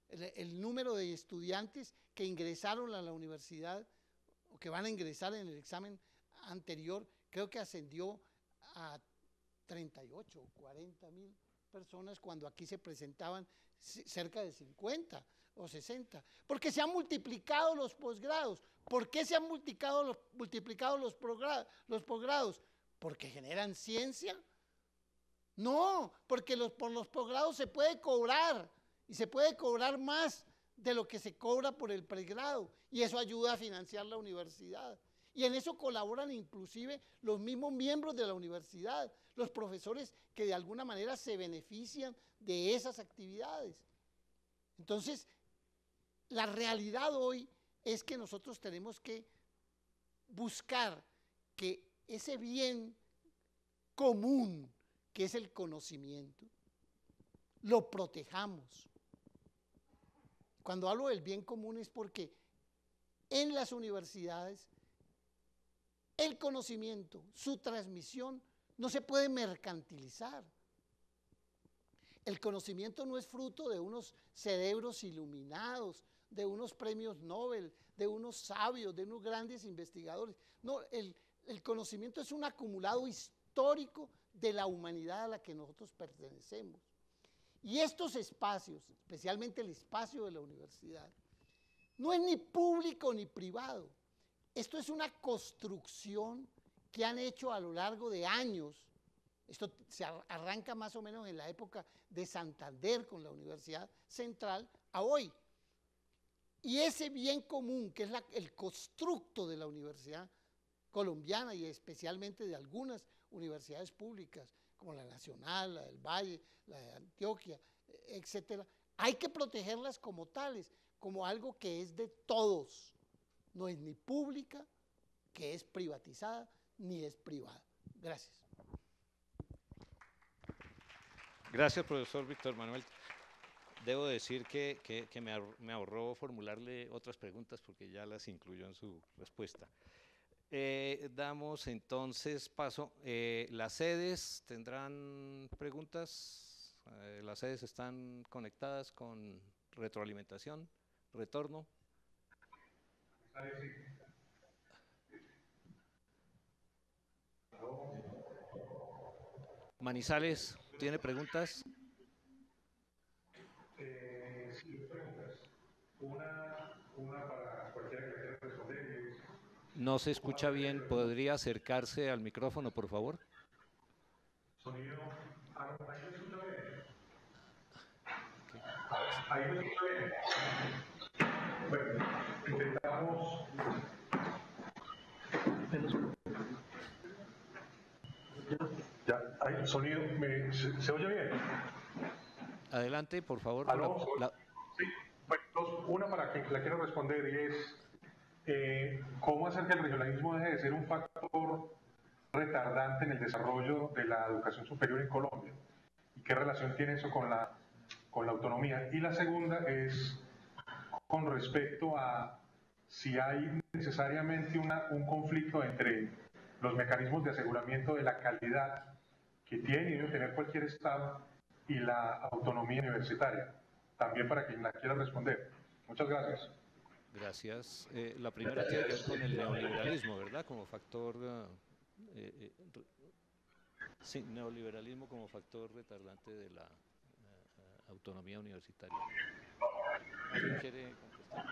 El número de estudiantes que ingresaron a la universidad o que van a ingresar en el examen anterior, creo que ascendió a 38 o 40 mil personas, cuando aquí se presentaban cerca de 50 o 60, porque se han multiplicado los posgrados. ¿Por qué se han multiplicado los posgrados? ¿Porque generan ciencia? No, porque por los posgrados se puede cobrar, y se puede cobrar más de lo que se cobra por el pregrado, y eso ayuda a financiar la universidad. Y en eso colaboran inclusive los mismos miembros de la universidad, los profesores que de alguna manera se benefician de esas actividades. Entonces, la realidad hoy es que nosotros tenemos que buscar que ese bien común, que es el conocimiento, lo protejamos. Cuando hablo del bien común es porque en las universidades el conocimiento, su transmisión, no se puede mercantilizar. El conocimiento no es fruto de unos cerebros iluminados, de unos premios Nobel, de unos sabios, de unos grandes investigadores. No, el conocimiento es un acumulado histórico de la humanidad a la que nosotros pertenecemos. Y estos espacios, especialmente el espacio de la universidad, no es ni público ni privado. Esto es una construcción que han hecho a lo largo de años. Esto se arranca más o menos en la época de Santander con la Universidad Central a hoy. Y ese bien común, que es el constructo de la universidad colombiana y especialmente de algunas universidades públicas, como la Nacional, la del Valle, la de Antioquia, etcétera, hay que protegerlas como tales, como algo que es de todos. No es ni pública, que es privatizada, ni es privada. Gracias. Gracias, profesor Víctor Manuel. Debo decir que me ahorró formularle otras preguntas porque ya las incluyó en su respuesta. Damos entonces paso. ¿Las sedes tendrán preguntas? ¿Las sedes están conectadas con retroalimentación, retorno? Manizales, ¿tiene preguntas? Sí, dos preguntas. Una para cualquiera que quiera responder. No se escucha bien. ¿Podría acercarse al micrófono, por favor? Sonido. Ahí me escucha bien. Okay. Ahí me escucha bien. Bueno, intentamos. Ya, ahí, sonido. ¿Se oye bien? Adelante, por favor. ¿Aló? Sí, bueno, una para quien la quiera responder y es ¿cómo hacer que el regionalismo deje de ser un factor retardante en el desarrollo de la educación superior en Colombia? ¿Y qué relación tiene eso con la autonomía? Y la segunda es con respecto a si hay necesariamente un conflicto entre los mecanismos de aseguramiento de la calidad que tiene y debe tener cualquier Estado y la autonomía universitaria. También para quien la quiera responder. Muchas gracias. Gracias. La primera tiene que ver con el neoliberalismo, ¿verdad? Como factor, sí, neoliberalismo como factor retardante de la autonomía universitaria. ¿Quién quiere contestar?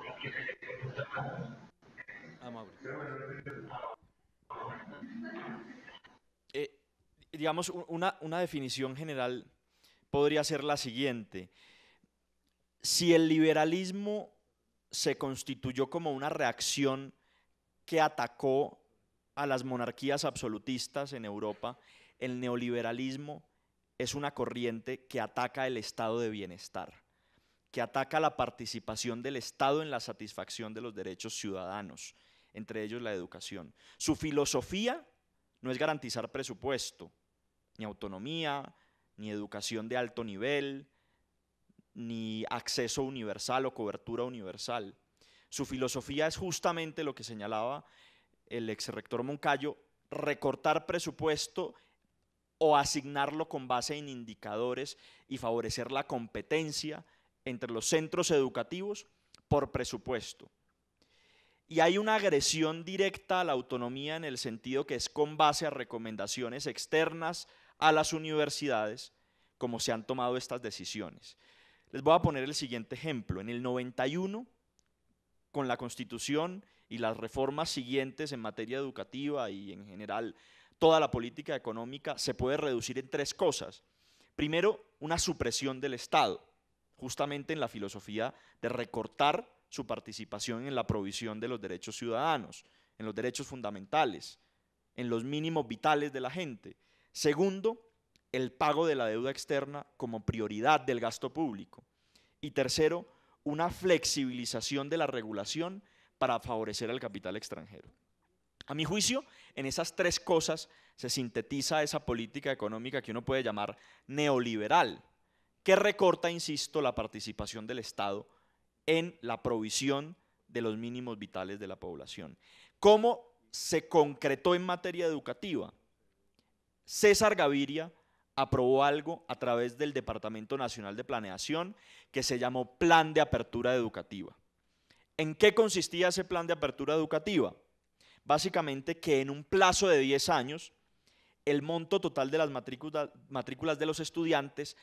Mauricio. Digamos, una definición general podría ser la siguiente. Si el liberalismo se constituyó como una reacción que atacó a las monarquías absolutistas en Europa, el neoliberalismo es una corriente que ataca el estado de bienestar, que ataca la participación del Estado en la satisfacción de los derechos ciudadanos, entre ellos la educación. Su filosofía no es garantizar presupuesto, ni autonomía, ni educación de alto nivel, ni acceso universal o cobertura universal. Su filosofía es justamente lo que señalaba el exrector Moncayo, recortar presupuesto o asignarlo con base en indicadores y favorecer la competencia entre los centros educativos por presupuesto. Y hay una agresión directa a la autonomía en el sentido que es con base a recomendaciones externas a las universidades como se han tomado estas decisiones. Les voy a poner el siguiente ejemplo. En el 91, con la Constitución y las reformas siguientes en materia educativa y en general toda la política económica se puede reducir en tres cosas. Primero, una supresión del Estado, justamente en la filosofía de recortar su participación en la provisión de los derechos ciudadanos, en los derechos fundamentales, en los mínimos vitales de la gente. Segundo, el pago de la deuda externa como prioridad del gasto público. Y tercero, una flexibilización de la regulación para favorecer al capital extranjero. A mi juicio, en esas tres cosas se sintetiza esa política económica que uno puede llamar neoliberal, que recorta, insisto, la participación del Estado en la provisión de los mínimos vitales de la población. ¿Cómo se concretó en materia educativa? César Gaviria aprobó algo a través del Departamento Nacional de Planeación que se llamó Plan de Apertura Educativa. ¿En qué consistía ese plan de apertura educativa? Básicamente que en un plazo de 10 años el monto total de las matrículas de los estudiantes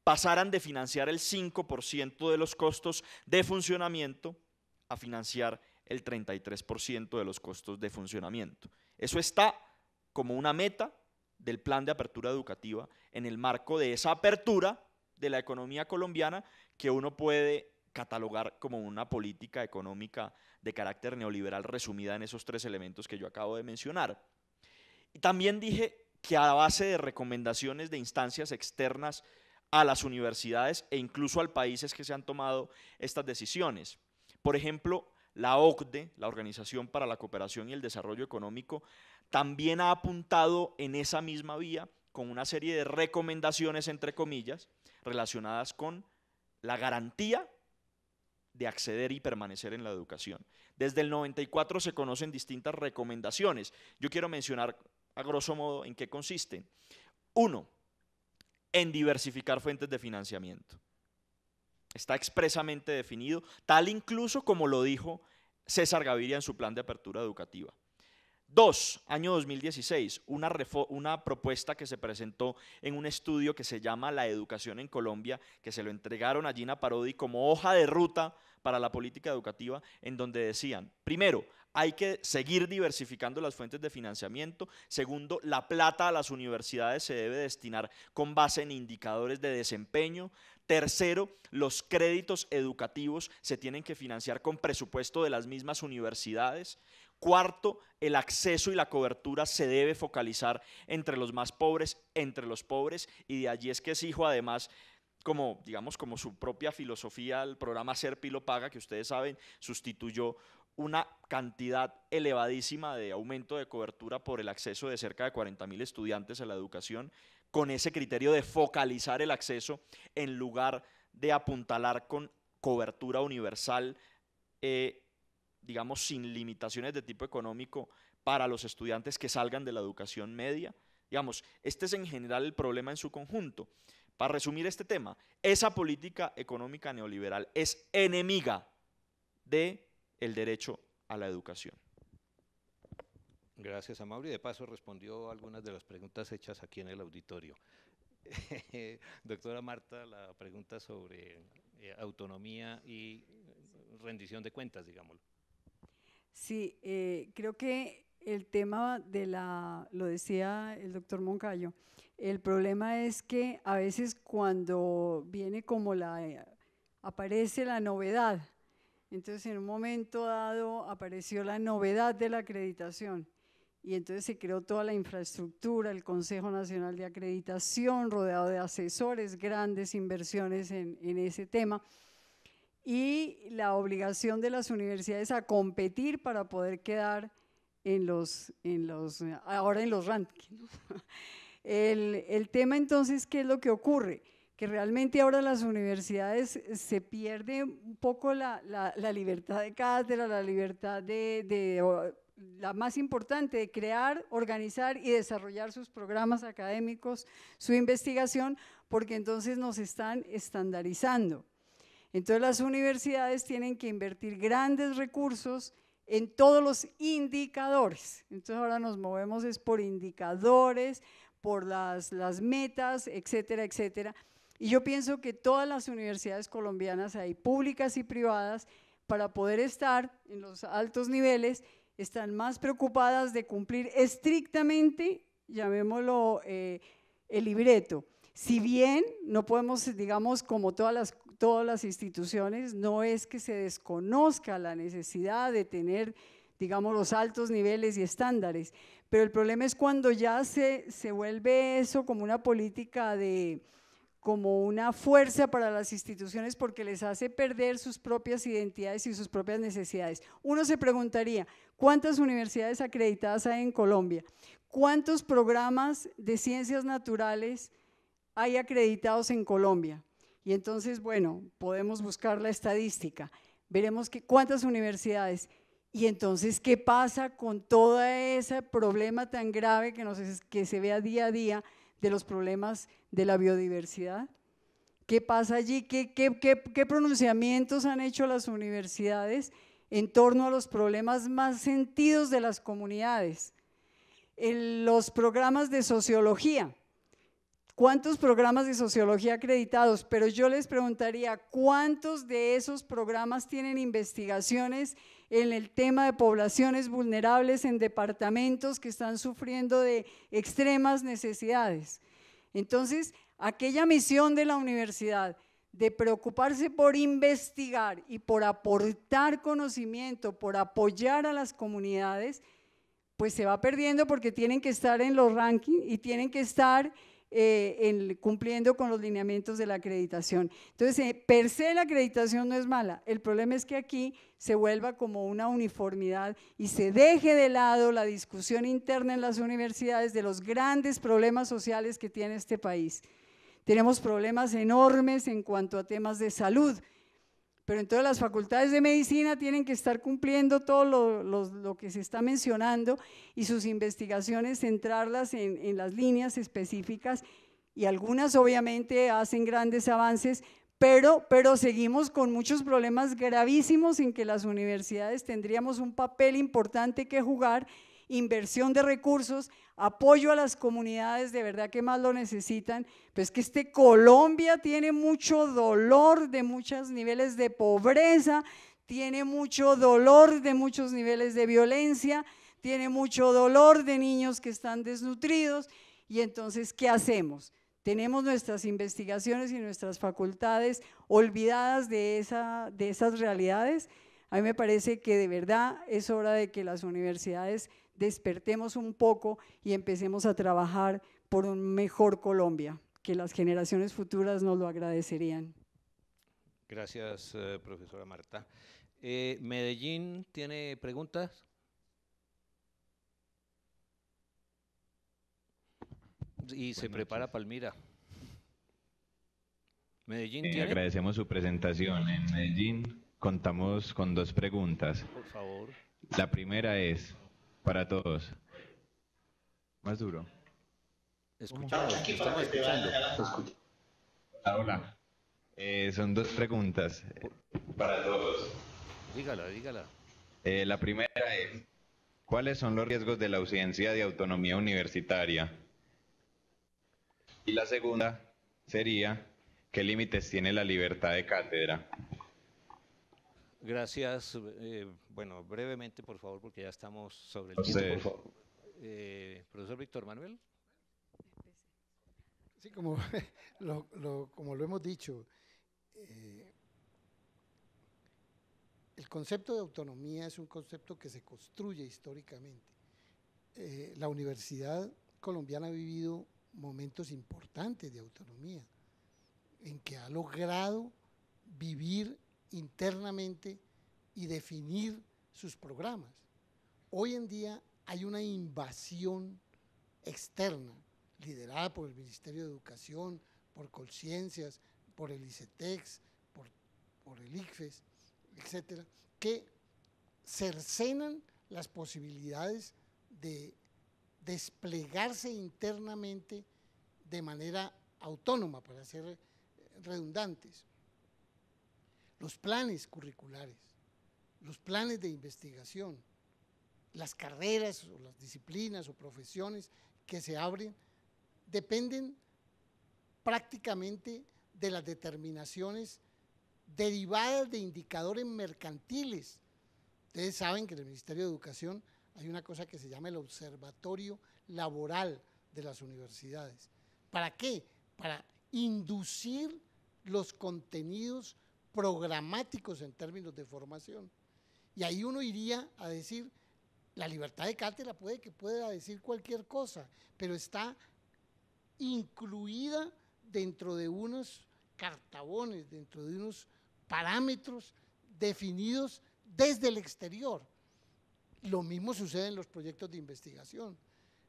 pasaran de financiar el 5% de los costos de funcionamiento a financiar el 33% de los costos de funcionamiento. Eso está como una meta del plan de apertura educativa en el marco de esa apertura de la economía colombiana que uno puede catalogar como una política económica de carácter neoliberal resumida en esos 3 elementos que yo acabo de mencionar. Y también dije que a base de recomendaciones de instancias externas a las universidades e incluso al país es que se han tomado estas decisiones. Por ejemplo, la OCDE, la Organización para la Cooperación y el Desarrollo Económico, también ha apuntado en esa misma vía con una serie de recomendaciones, entre comillas, relacionadas con la garantía de acceder y permanecer en la educación. Desde el 94 se conocen distintas recomendaciones. Yo quiero mencionar a grosso modo en qué consisten. 1. En diversificar fuentes de financiamiento. Está expresamente definido, tal incluso como lo dijo César Gaviria en su plan de apertura educativa. 2, año 2016, una propuesta que se presentó en un estudio que se llama La Educación en Colombia, que se lo entregaron a Gina Parodi como hoja de ruta para la política educativa, en donde decían, primero, hay que seguir diversificando las fuentes de financiamiento. Segundo, la plata a las universidades se debe destinar con base en indicadores de desempeño. Tercero, los créditos educativos se tienen que financiar con presupuesto de las mismas universidades. Cuarto, el acceso y la cobertura se debe focalizar entre los más pobres, entre los pobres, y de allí es que exijo además, como su propia filosofía, el programa Serpi lo paga, que ustedes saben, sustituyó una cantidad elevadísima de aumento de cobertura por el acceso de cerca de 40.000 estudiantes a la educación, con ese criterio de focalizar el acceso en lugar de apuntalar con cobertura universal, sin limitaciones de tipo económico para los estudiantes que salgan de la educación media. Este es en general el problema en su conjunto. Para resumir este tema, esa política económica neoliberal es enemiga del derecho a la educación. Gracias, Amaury. De paso respondió algunas de las preguntas hechas aquí en el auditorio. Doctora Marta, la pregunta sobre autonomía y rendición de cuentas, digámoslo. Sí, creo que el tema lo decía el doctor Moncayo, el problema es que a veces cuando viene como aparece la novedad, entonces en un momento dado apareció la novedad de la acreditación y entonces se creó toda la infraestructura, el Consejo Nacional de Acreditación, rodeado de asesores, grandes inversiones en ese tema, y la obligación de las universidades a competir para poder quedar ahora en los rankings, ¿no? El tema entonces, ¿qué es lo que ocurre? Que realmente ahora las universidades se pierde un poco la libertad de cátedra, la libertad la más importante, de crear, organizar y desarrollar sus programas académicos, su investigación, porque entonces nos están estandarizando. Entonces las universidades tienen que invertir grandes recursos en todos los indicadores. Entonces ahora nos movemos por indicadores, por las metas, etcétera, etcétera. Y yo pienso que todas las universidades colombianas, hay públicas y privadas, para poder estar en los altos niveles, están más preocupadas de cumplir estrictamente, llamémoslo, el libreto. Si bien no podemos, como todas las instituciones, no es que se desconozca la necesidad de tener, los altos niveles y estándares, pero el problema es cuando ya se vuelve eso como una política como una fuerza para las instituciones, porque les hace perder sus propias identidades y sus propias necesidades. Uno se preguntaría, ¿cuántas universidades acreditadas hay en Colombia? ¿Cuántos programas de ciencias naturales hay acreditados en Colombia? Y entonces, bueno, podemos buscar la estadística, veremos cuántas universidades. Y entonces, ¿qué pasa con todo ese problema tan grave que se ve día a día de los problemas de la biodiversidad? ¿Qué pasa allí? ¿Qué pronunciamientos han hecho las universidades en torno a los problemas más sentidos de las comunidades? En los programas de sociología, ¿cuántos programas de sociología acreditados? Pero yo les preguntaría, ¿cuántos de esos programas tienen investigaciones en el tema de poblaciones vulnerables en departamentos que están sufriendo de extremas necesidades? Entonces, aquella misión de la universidad de preocuparse por investigar y por aportar conocimiento, por apoyar a las comunidades, pues se va perdiendo porque tienen que estar en los rankings y tienen que estar cumpliendo con los lineamientos de la acreditación. Entonces, per se la acreditación no es mala, el problema es que aquí se vuelva como una uniformidad y se deje de lado la discusión interna en las universidades de los grandes problemas sociales que tiene este país. Tenemos problemas enormes en cuanto a temas de salud, pero entonces las facultades de medicina tienen que estar cumpliendo todo lo que se está mencionando y sus investigaciones centrarlas en las líneas específicas, y algunas obviamente hacen grandes avances, pero seguimos con muchos problemas gravísimos en que las universidades tendríamos un papel importante que jugar, inversión de recursos, apoyo a las comunidades de verdad que más lo necesitan. Pues que Colombia tiene mucho dolor de muchos niveles de pobreza, tiene mucho dolor de muchos niveles de violencia, tiene mucho dolor de niños que están desnutridos, y entonces, ¿qué hacemos? Tenemos nuestras investigaciones y nuestras facultades olvidadas de esas realidades. A mí me parece que de verdad es hora de que las universidades despertemos un poco y empecemos a trabajar por un mejor Colombia, que las generaciones futuras nos lo agradecerían. Gracias, profesora Marta. ¿Medellín tiene preguntas? Y se prepara Palmira. Medellín tiene. Agradecemos su presentación. En Medellín contamos con 2 preguntas. Por favor. La primera es para todos. Más duro. Escuchamos, estamos escuchando. Hola. Son 2 preguntas para todos. Dígala. La primera es, ¿cuáles son los riesgos de la ausencia de autonomía universitaria? Y la segunda sería, ¿qué límites tiene la libertad de cátedra? Gracias. Bueno, brevemente, por favor, porque ya estamos sobre el tiempo. Profesor Víctor Manuel. Sí, como lo hemos dicho, el concepto de autonomía es un concepto que se construye históricamente. La Universidad Colombiana ha vivido momentos importantes de autonomía, en que ha logrado vivir internamente y definir sus programas. Hoy en día hay una invasión externa, liderada por el Ministerio de Educación, por Colciencias, por el ICETEX, por el ICFES, etcétera, que cercenan las posibilidades de desplegarse internamente de manera autónoma, para ser redundantes. Los planes curriculares, los planes de investigación, las carreras o las disciplinas o profesiones que se abren dependen prácticamente de las determinaciones derivadas de indicadores mercantiles. Ustedes saben que en el Ministerio de Educación hay una cosa que se llama el Observatorio Laboral de las Universidades. ¿Para qué? Para inducir los contenidos programáticos en términos de formación. Y ahí uno iría a decir, la libertad de cátedra pueda decir cualquier cosa, pero está incluida dentro de unos cartabones, dentro de unos parámetros definidos desde el exterior. Lo mismo sucede en los proyectos de investigación.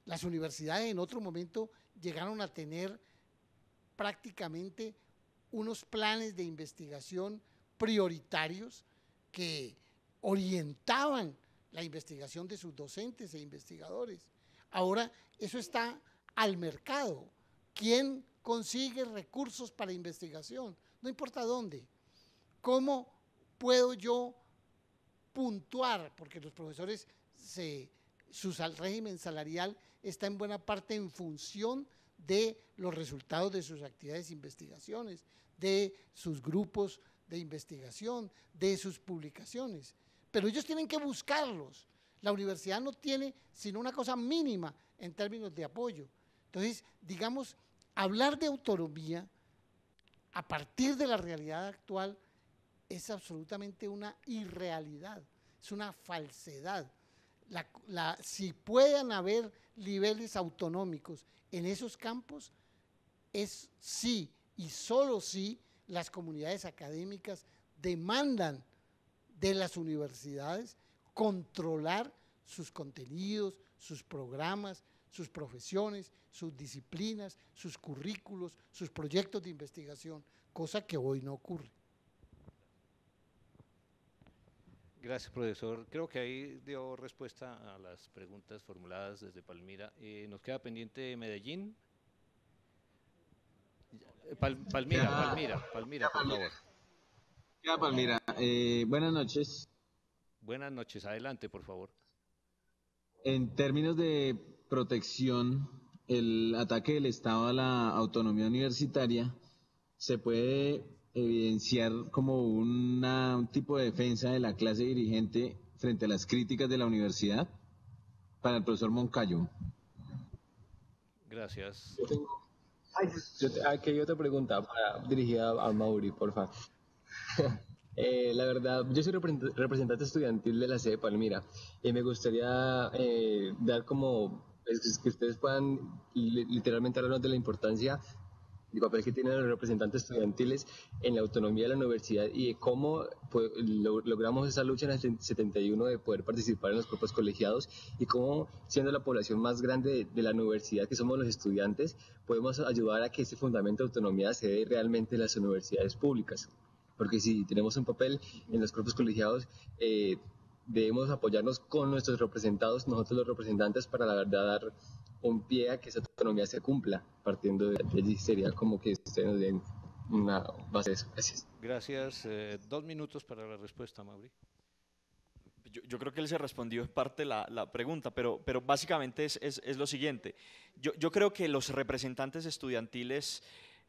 Las universidades en otro momento llegaron a tener prácticamente unos planes de investigación prioritarios que orientaban la investigación de sus docentes e investigadores. Ahora eso está al mercado. ¿Quién consigue recursos para investigación? No importa dónde. ¿Cómo puedo yo puntuar? Porque los profesores, su régimen salarial está en buena parte en función de los resultados de sus actividades de investigaciones, de sus grupos de investigación, de sus publicaciones. Pero ellos tienen que buscarlos. La universidad no tiene sino una cosa mínima en términos de apoyo. Entonces, digamos, hablar de autonomía a partir de la realidad actual es absolutamente una irrealidad, es una falsedad. Si puedan haber niveles autonómicos en esos campos, es sí y solo si las comunidades académicas demandan de las universidades controlar sus contenidos, sus programas, sus profesiones, sus disciplinas, sus currículos, sus proyectos de investigación, cosa que hoy no ocurre. Gracias, profesor. Creo que ahí dio respuesta a las preguntas formuladas desde Palmira. Nos queda pendiente Medellín. Palmira, por favor. Ya, Palmira. Buenas noches. Buenas noches, adelante, por favor. En términos de protección, el ataque del Estado a la autonomía universitaria se puede evidenciar como un tipo de defensa de la clase dirigente frente a las críticas de la universidad. Para el profesor Moncayo. Gracias. Aquí hay otra pregunta dirigida a Mauri, por favor. La verdad, yo soy representante estudiantil de la sede de Palmira y me gustaría dar como que ustedes puedan literalmente hablarnos de la importancia del papel que tienen los representantes estudiantiles en la autonomía de la universidad y de cómo logramos esa lucha en el 71 de poder participar en los propios colegiados y cómo, siendo la población más grande de la universidad, que somos los estudiantes, podemos ayudar a que ese fundamento de autonomía se dé realmente en las universidades públicas. Porque si tenemos un papel en los propios colegiados, debemos apoyarnos con nuestros representados, nosotros los representantes, para la verdad dar un pie a que esa autonomía se cumpla. Partiendo de allí sería como que ustedes nos den una base de eso. Gracias. Gracias. 2 minutos para la respuesta, Mauri. Yo creo que él se respondió en parte la pregunta, pero básicamente es lo siguiente. Yo creo que los representantes estudiantiles,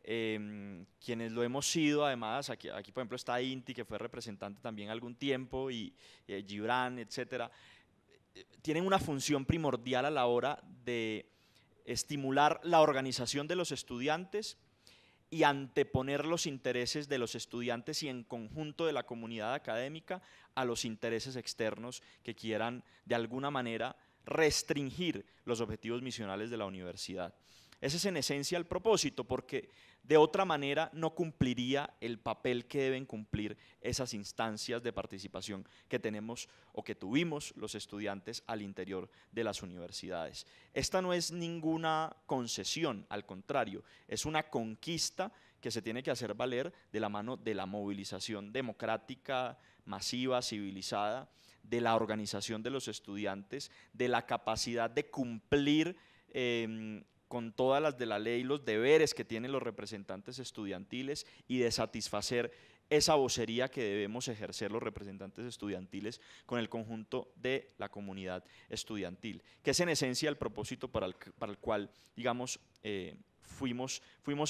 quienes lo hemos sido, además, aquí por ejemplo está Inti, que fue representante también algún tiempo, y Gibran, etcétera, tienen una función primordial a la hora de estimular la organización de los estudiantes y anteponer los intereses de los estudiantes y en conjunto de la comunidad académica a los intereses externos que quieran de alguna manera restringir los objetivos misionales de la universidad. Ese es en esencia el propósito, porque de otra manera no cumpliría el papel que deben cumplir esas instancias de participación que tenemos o que tuvimos los estudiantes al interior de las universidades. Esta no es ninguna concesión, al contrario, es una conquista que se tiene que hacer valer de la mano de la movilización democrática, masiva, civilizada, de la organización de los estudiantes, de la capacidad de cumplir con todas las de la ley, los deberes que tienen los representantes estudiantiles y de satisfacer esa vocería que debemos ejercer los representantes estudiantiles con el conjunto de la comunidad estudiantil, que es en esencia el propósito para el cual, digamos, fuimos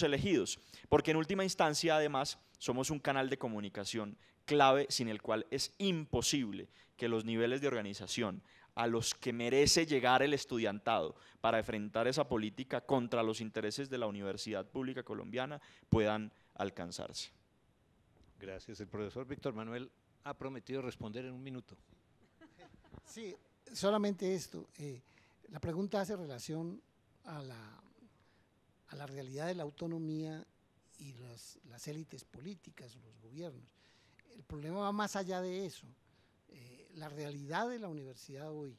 elegidos, porque en última instancia, además, somos un canal de comunicación clave sin el cual es imposible que los niveles de organización a los que merece llegar el estudiantado para enfrentar esa política contra los intereses de la Universidad Pública Colombiana puedan alcanzarse. Gracias. El profesor Víctor Manuel ha prometido responder en 1 minuto. Sí, solamente esto. La pregunta hace relación a la realidad de la autonomía y las élites políticas, los gobiernos. El problema va más allá de eso. La realidad de la universidad hoy,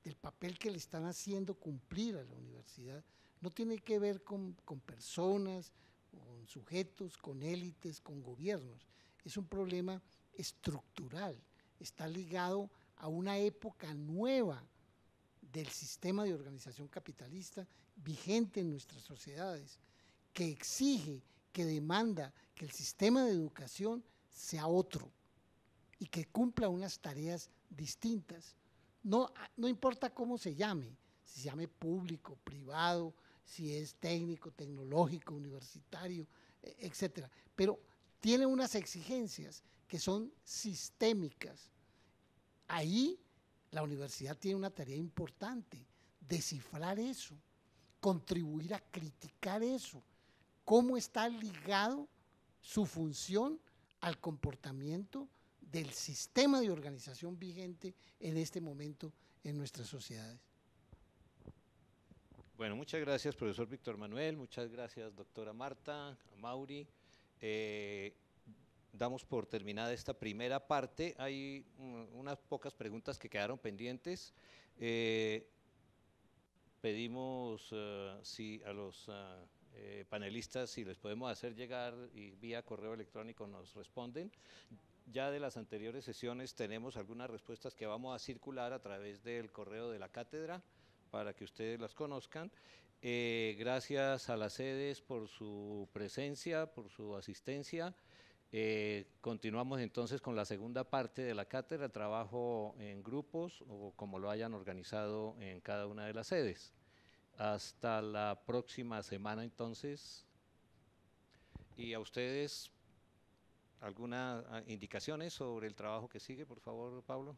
del papel que le están haciendo cumplir a la universidad, no tiene que ver con personas, con sujetos, con élites, con gobiernos. Es un problema estructural, está ligado a una época nueva del sistema de organización capitalista vigente en nuestras sociedades, que exige, que demanda que el sistema de educación sea otro y que cumpla unas tareas distintas. No importa cómo se llame, si se llame público, privado, si es técnico, tecnológico, universitario, etcétera, pero tiene unas exigencias que son sistémicas. Ahí la universidad tiene una tarea importante, descifrar eso, contribuir a criticar eso, cómo está ligado su función al comportamiento del sistema de organización vigente en este momento en nuestras sociedades. Bueno, muchas gracias, profesor Víctor Manuel, muchas gracias, doctora Marta, Mauri. Damos por terminada esta primera parte. Hay unas pocas preguntas que quedaron pendientes. Pedimos a los panelistas si les podemos hacer llegar y vía correo electrónico nos responden. Ya de las anteriores sesiones tenemos algunas respuestas que vamos a circular a través del correo de la cátedra para que ustedes las conozcan. Gracias a las sedes por su presencia, por su asistencia. Continuamos entonces con la segunda parte de la cátedra, trabajo en grupos o como lo hayan organizado en cada una de las sedes. Hasta la próxima semana entonces. Y a ustedes, ¿algunas indicaciones sobre el trabajo que sigue, por favor, Pablo?